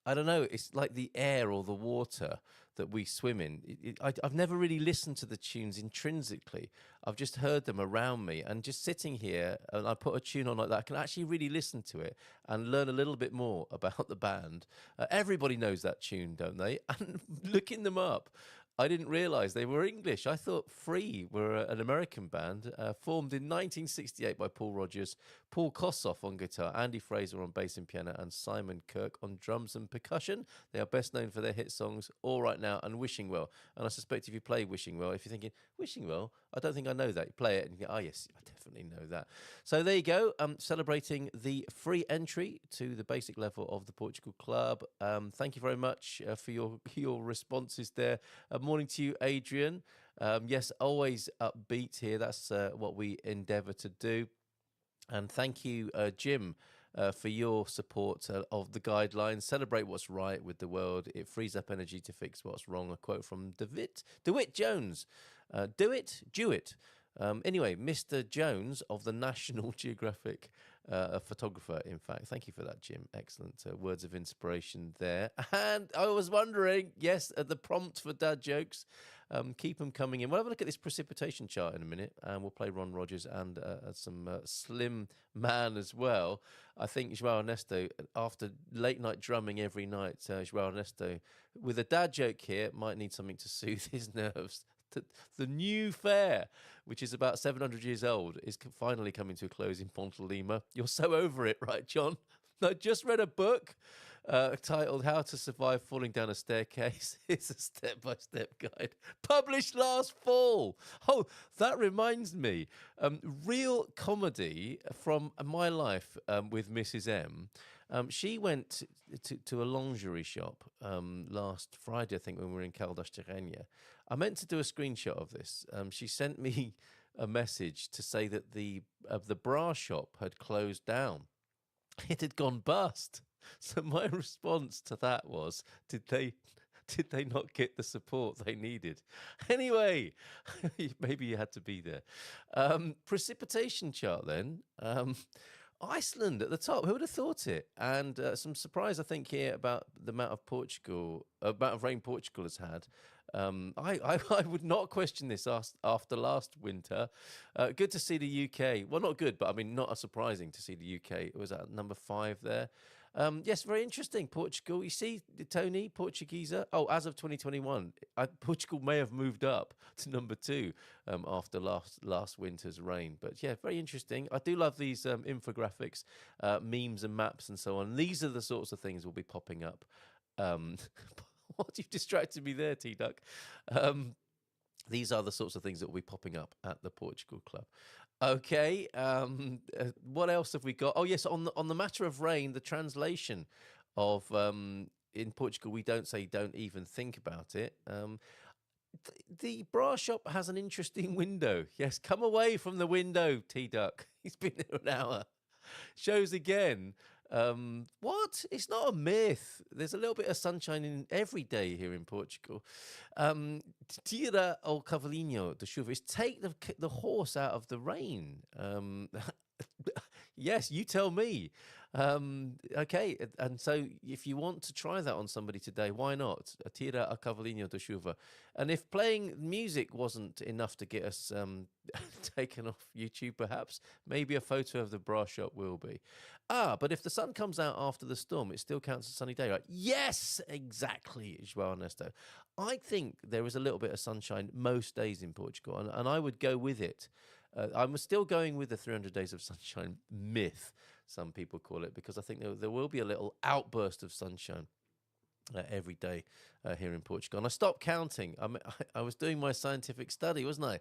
I don't know, it's like the air or the water that we swim in. I've never really listened to the tunes intrinsically. I've just heard them around me, and just sitting here and I put a tune on like that, I can actually really listen to it and learn a little bit more about the band. Everybody knows that tune, don't they? And looking them up, I didn't realise they were English. I thought Free were an American band formed in 1968 by Paul Rogers, Paul Kossoff on guitar, Andy Fraser on bass and piano, and Simon Kirk on drums and percussion. They are best known for their hit songs All Right Now and Wishing Well. And I suspect if you play Wishing Well, if you're thinking, Wishing Well, I don't think I know that. You play it and you think, oh yes, I definitely know that. So there you go, celebrating the free entry to the basic level of the Portugal Club. Thank you very much for your responses there. Morning to you, Adrian. Yes, always upbeat here. That's what we endeavour to do. And thank you, Jim, for your support of the guidelines. Celebrate what's right with the world. It frees up energy to fix what's wrong. A quote from DeWitt Jones. Do it. Anyway, Mr. Jones of the National Geographic, a photographer, in fact. Thank you for that, Jim. Excellent words of inspiration there. And I was wondering, yes, the prompt for dad jokes, keep them coming in. We'll have a look at this precipitation chart in a minute, and we'll play Ron Rogers and some Slim Man as well. I think João Ernesto, after late night drumming every night, João Ernesto, with a dad joke here, might need something to soothe his nerves. The new fair, which is about 700 years old, is finally coming to a close in Pontelima. You're so over it, right, John? I just read a book titled How to Survive Falling Down a Staircase. It's a step-by-step guide. Published last fall. Oh, that reminds me. Real comedy from my life with Mrs. M. She went to a lingerie shop last Friday, I think, when we were in Caldas de Rainha. I meant to do a screenshot of this. She sent me a message to say that the bra shop had closed down. It had gone bust. So my response to that was, did they not get the support they needed? Anyway, maybe you had to be there. Precipitation chart then. Iceland at the top. Who would have thought it? And some surprise, I think, here about the amount of rain Portugal has had. I would not question this after last winter. Good to see the UK. Well, not good, but I mean, not surprising to see the UK. It was at number 5 there. Yes, very interesting. Portugal. You see, Tony, Portuguesa. Oh, as of 2021, Portugal may have moved up to number 2 after last winter's rain. But yeah, very interesting. I do love these infographics, memes and maps and so on. These are the sorts of things will be popping up. What, you've distracted me there, T-Duck. These are the sorts of things that will be popping up at the Portugal Club. Okay, what else have we got? Oh, yes, on the matter of rain, the translation of in Portugal, we don't say don't even think about it. The bra shop has an interesting window. Yes, come away from the window, T-Duck. He's been there an hour. Shows again. What? It's not a myth. There's a little bit of sunshine in every day here in Portugal. Tira o cavalinho de chuva is take the horse out of the rain. Yes, you tell me. Okay, and so if you want to try that on somebody today, why not? Tira a cavalinho de chuva. And if playing music wasn't enough to get us taken off YouTube, perhaps, maybe a photo of the bra shop will be. But if the sun comes out after the storm, it still counts as a sunny day, right? Yes, exactly, João Ernesto. I think there is a little bit of sunshine most days in Portugal, and I would go with it. I'm still going with the 300 Days of Sunshine myth, some people call it, because I think there will be a little outburst of sunshine every day here in Portugal. And I stopped counting. I was doing my scientific study, wasn't I?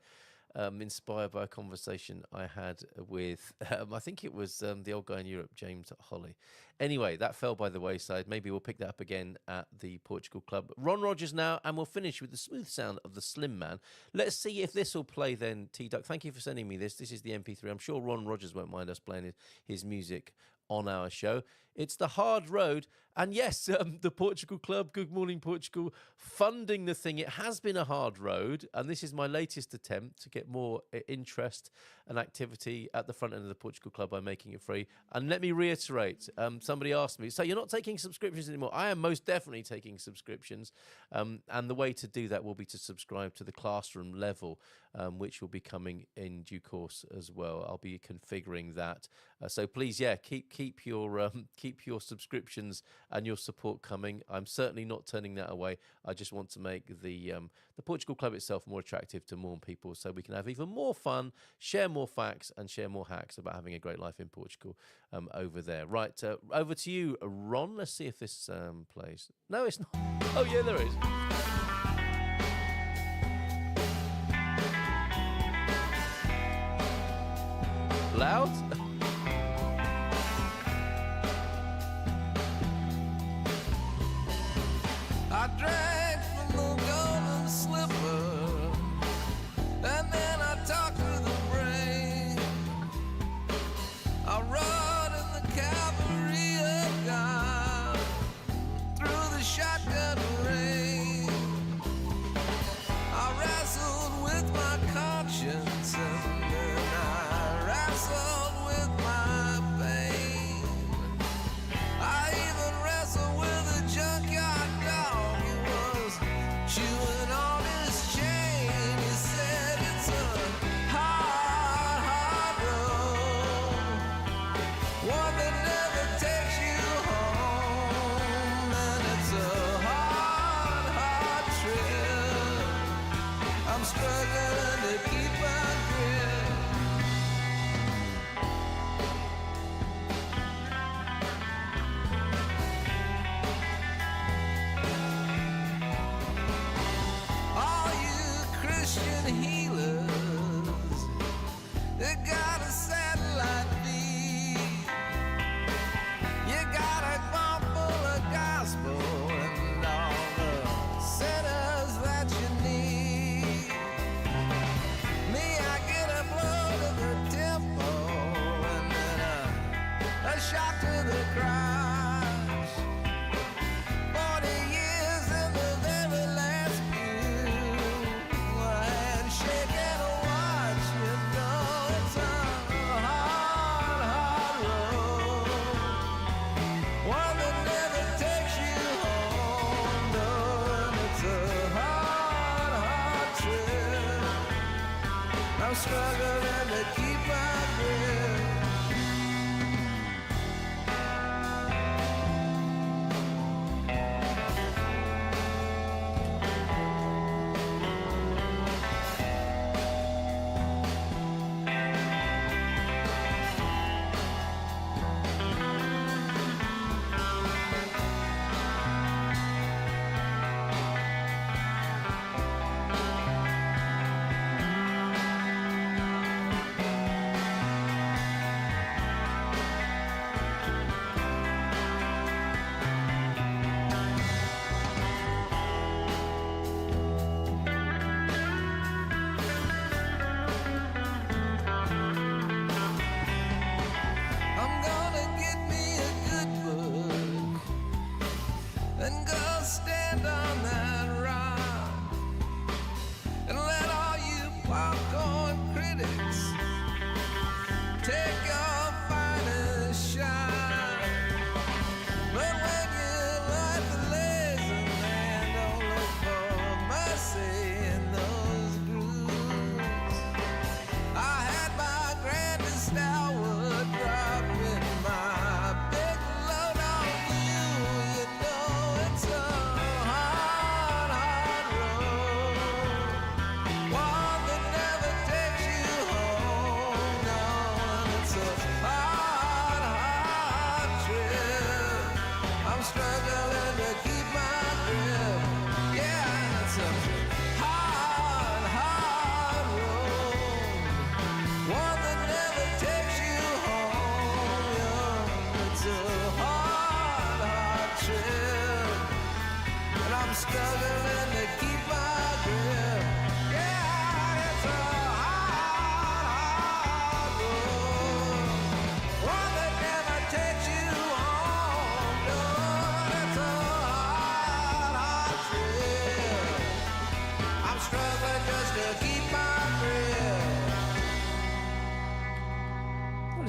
inspired by a conversation I had with, I think it was the old guy in Europe, James Holly. Anyway, that fell by the wayside. Maybe we'll pick that up again at the Portugal Club. Ron Rogers now, and we'll finish with the smooth sound of the Slim Man. Let's see if this will play then, T-Duck. Thank you for sending me this. This is the MP3. I'm sure Ron Rogers won't mind us playing his music on our show. It's The Hard Road. And yes, the Portugal Club, Good Morning Portugal, funding the thing. It has been a hard road, and this is my latest attempt to get more interest and activity at the front end of the Portugal Club by making it free. And let me reiterate, somebody asked me, so you're not taking subscriptions anymore? I am most definitely taking subscriptions, and the way to do that will be to subscribe to the classroom level, which will be coming in due course as well. I'll be configuring that. So please, yeah, keep your subscriptions and your support coming. I'm certainly not turning that away. I just want to make the Portugal Club itself more attractive to more people, so we can have even more fun, share more facts, and share more hacks about having a great life in Portugal over there. Right, over to you, Ron. Let's see if this plays. No, it's not. Oh yeah, there is. Loud. I drank from the golden slipper, and then I talked to the brain. I rode in the cavalry of God through the shotgun rain. I wrestled with my conscience, and then I wrestled with my pain. I even wrestled with a junkyard dog. He was chewing on his chain. He said it's a hard, hard road, one that never takes you home, and it's a hard, hard trip. I'm struggling to keep my grip. All you Christian healers, they got a satellite feed. You got a bomb full of gospel and all the sinners that you need. Me, I get a blow to the temple and then a shot to the crotch. 40 years in the very last pew, a handshake and a watch. You know it's a hard, hard road, one that never takes you home. No, and it's a hard, hard trip. I'm struggling to keep my grip.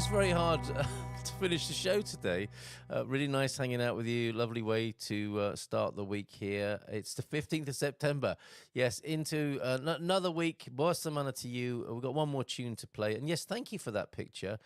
It's very hard to finish the show today. Really nice hanging out with you. Lovely way to start the week here. It's the 15th of September. Yes, into another week. Boa semana to you. We've got one more tune to play. And yes, thank you for that picture,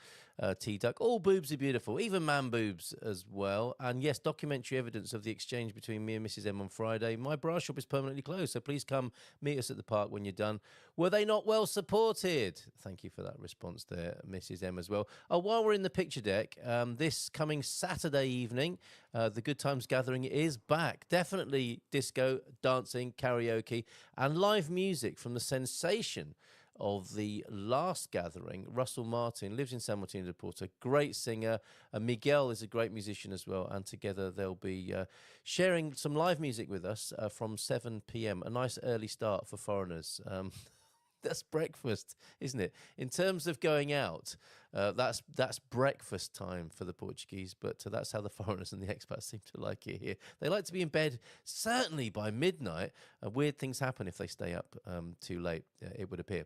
T-Duck. All boobs are beautiful, even man boobs as well. And yes, documentary evidence of the exchange between me and Mrs. M on Friday. My bra shop is permanently closed, so please come meet us at the park when you're done. Were they not well supported? Thank you for that response there, Mrs. M, as well. Oh, while we're in the picture deck, this coming Saturday evening, the Good Times Gathering is back. Definitely disco, dancing, karaoke, and live music from the sensation of the last gathering. Russell Martin lives in San Martin de Porto, great singer. Miguel is a great musician as well, and together they'll be sharing some live music with us from 7 p.m. A nice early start for foreigners. That's breakfast, isn't it? In terms of going out, that's breakfast time for the Portuguese, but that's how the foreigners and the expats seem to like it here. They like to be in bed, certainly by midnight. Weird things happen if they stay up too late, it would appear.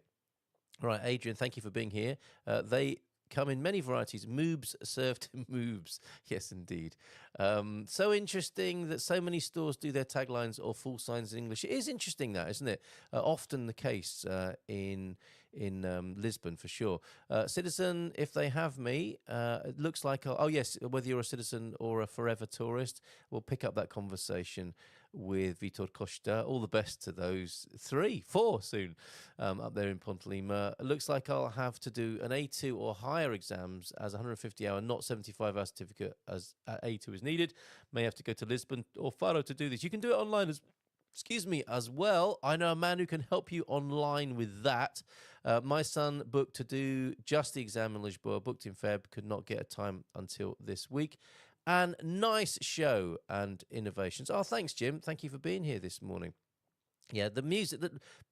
All right, Adrian, thank you for being here. They come in many varieties. Moobs served moobs. Yes, indeed. So interesting that so many stores do their taglines or full signs in English. It is interesting that, isn't it? Often the case in Lisbon, for sure. Citizen, if they have me, it looks like, oh yes, whether you're a citizen or a forever tourist, we'll pick up that conversation with Vitor Costa. All the best to those 4 soon up there in Pontelima. It looks like I'll have to do an A2 or higher exams as 150-hour, not 75-hour certificate as A2 is needed. May have to go to Lisbon or Faro to do this. You can do it online as well. I know a man who can help you online with that. My son booked to do just the exam in Lisboa, booked in Feb, could not get a time until this week. And nice show and innovations. Oh, thanks, Jim. Thank you for being here this morning. Yeah, the music,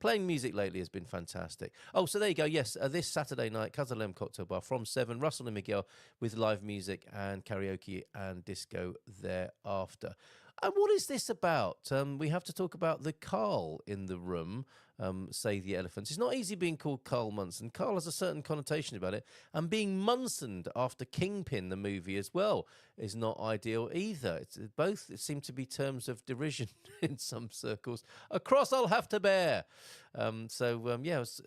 playing music lately has been fantastic. Oh, so there you go. Yes, this Saturday night, Casalem Cocktail Bar from 7, Russell and Miguel with live music and karaoke and disco thereafter. And what is this about? We have to talk about the Carl in the room, say the elephants. It's not easy being called Carl Munson. Carl has a certain connotation about it. And being Munsoned after Kingpin, the movie, as well, is not ideal either. Both seem to be terms of derision in some circles. A cross I'll have to bear. Yeah, it was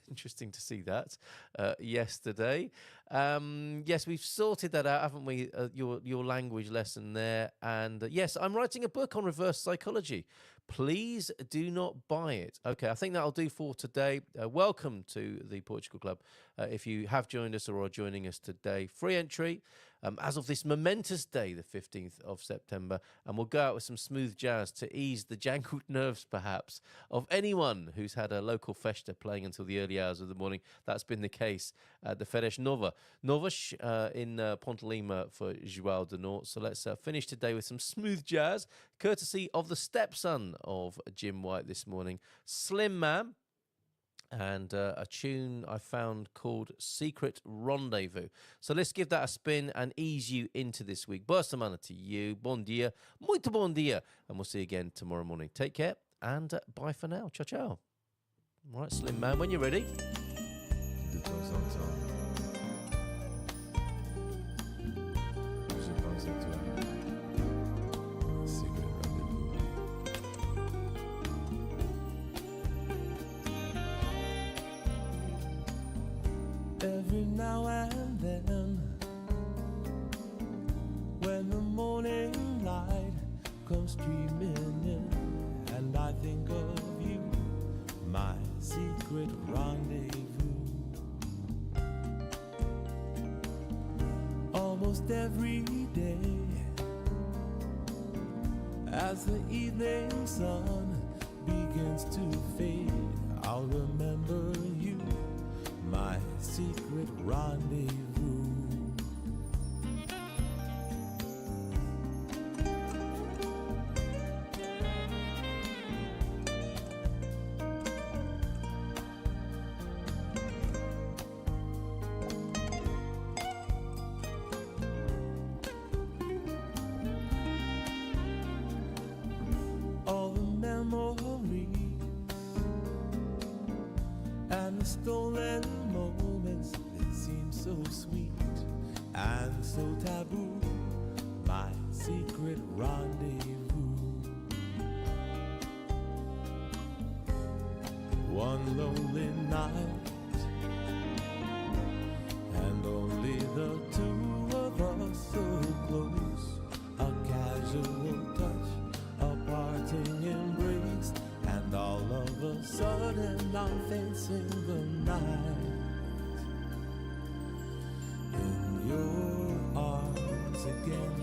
interesting to see that yesterday. Yes, we've sorted that out, haven't we? Your language lesson there. And yes, I'm writing a book on reverse psychology. Please do not buy it. Okay, I think that'll do for today. Welcome to the Portugal Club. If you have joined us or are joining us today, free entry as of this momentous day, the 15th of September. And we'll go out with some smooth jazz to ease the jangled nerves, perhaps, of anyone who's had a local festa playing until the early hours of the morning. That's been the case at the Feres Novas in Pontelima for João de Norte. So let's finish today with some smooth jazz, courtesy of the stepson of Jim White this morning, Slim Man, and a tune I found called Secret Rendezvous. So let's give that a spin and ease you into this week. Boa semana to you. Bom dia. Muito bom dia. And we'll see you again tomorrow morning. Take care and bye for now. Ciao, ciao. All right, Slim Man, when you're ready. De temps en temps, je pense à toi. Secret rendezvous. Every now and then, when the morning light comes streaming in, and I think of you, my secret rendezvous. Almost every day, as the evening sun begins to fade, I'll remember you, my secret rendezvous. All the memories and the stolen moments, they seem so sweet. and so taboo, my secret rendezvous. One lonely night, and only the two of us so close. A casual touch, a parting embrace, and all of a sudden I'm facing the night in your arms again.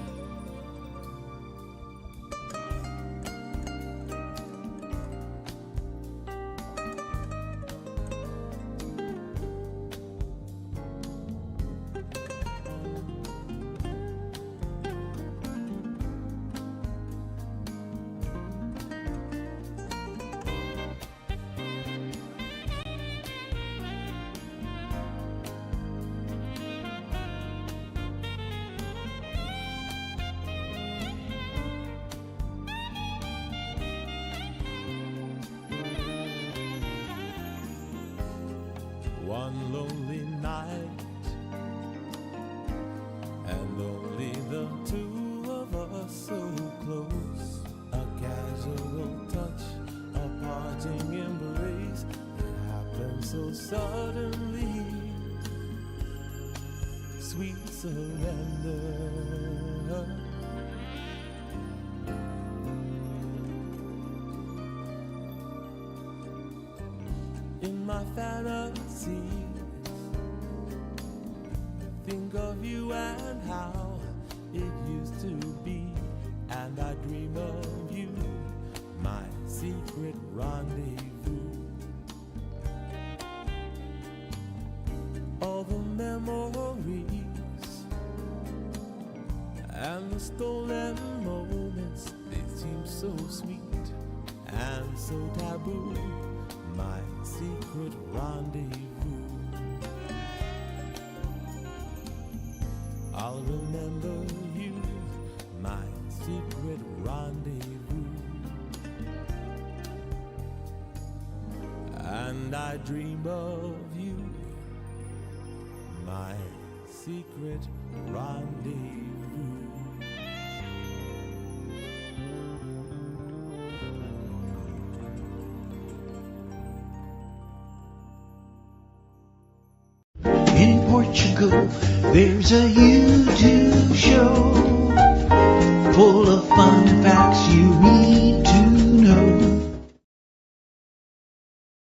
One lonely night, and only the two of us so close. A casual touch, a parting embrace, it happened so suddenly. Sweet surrender. In my fantasies, think of you and how it used to be, and I dream of you, my secret rendezvous. All the memories and the stolen moments, they seem so sweet and so taboo, my secret rendezvous. I'll remember you, my secret rendezvous. And I dream of you, my secret rendezvous. In Portugal, there's a YouTube show full of fun facts you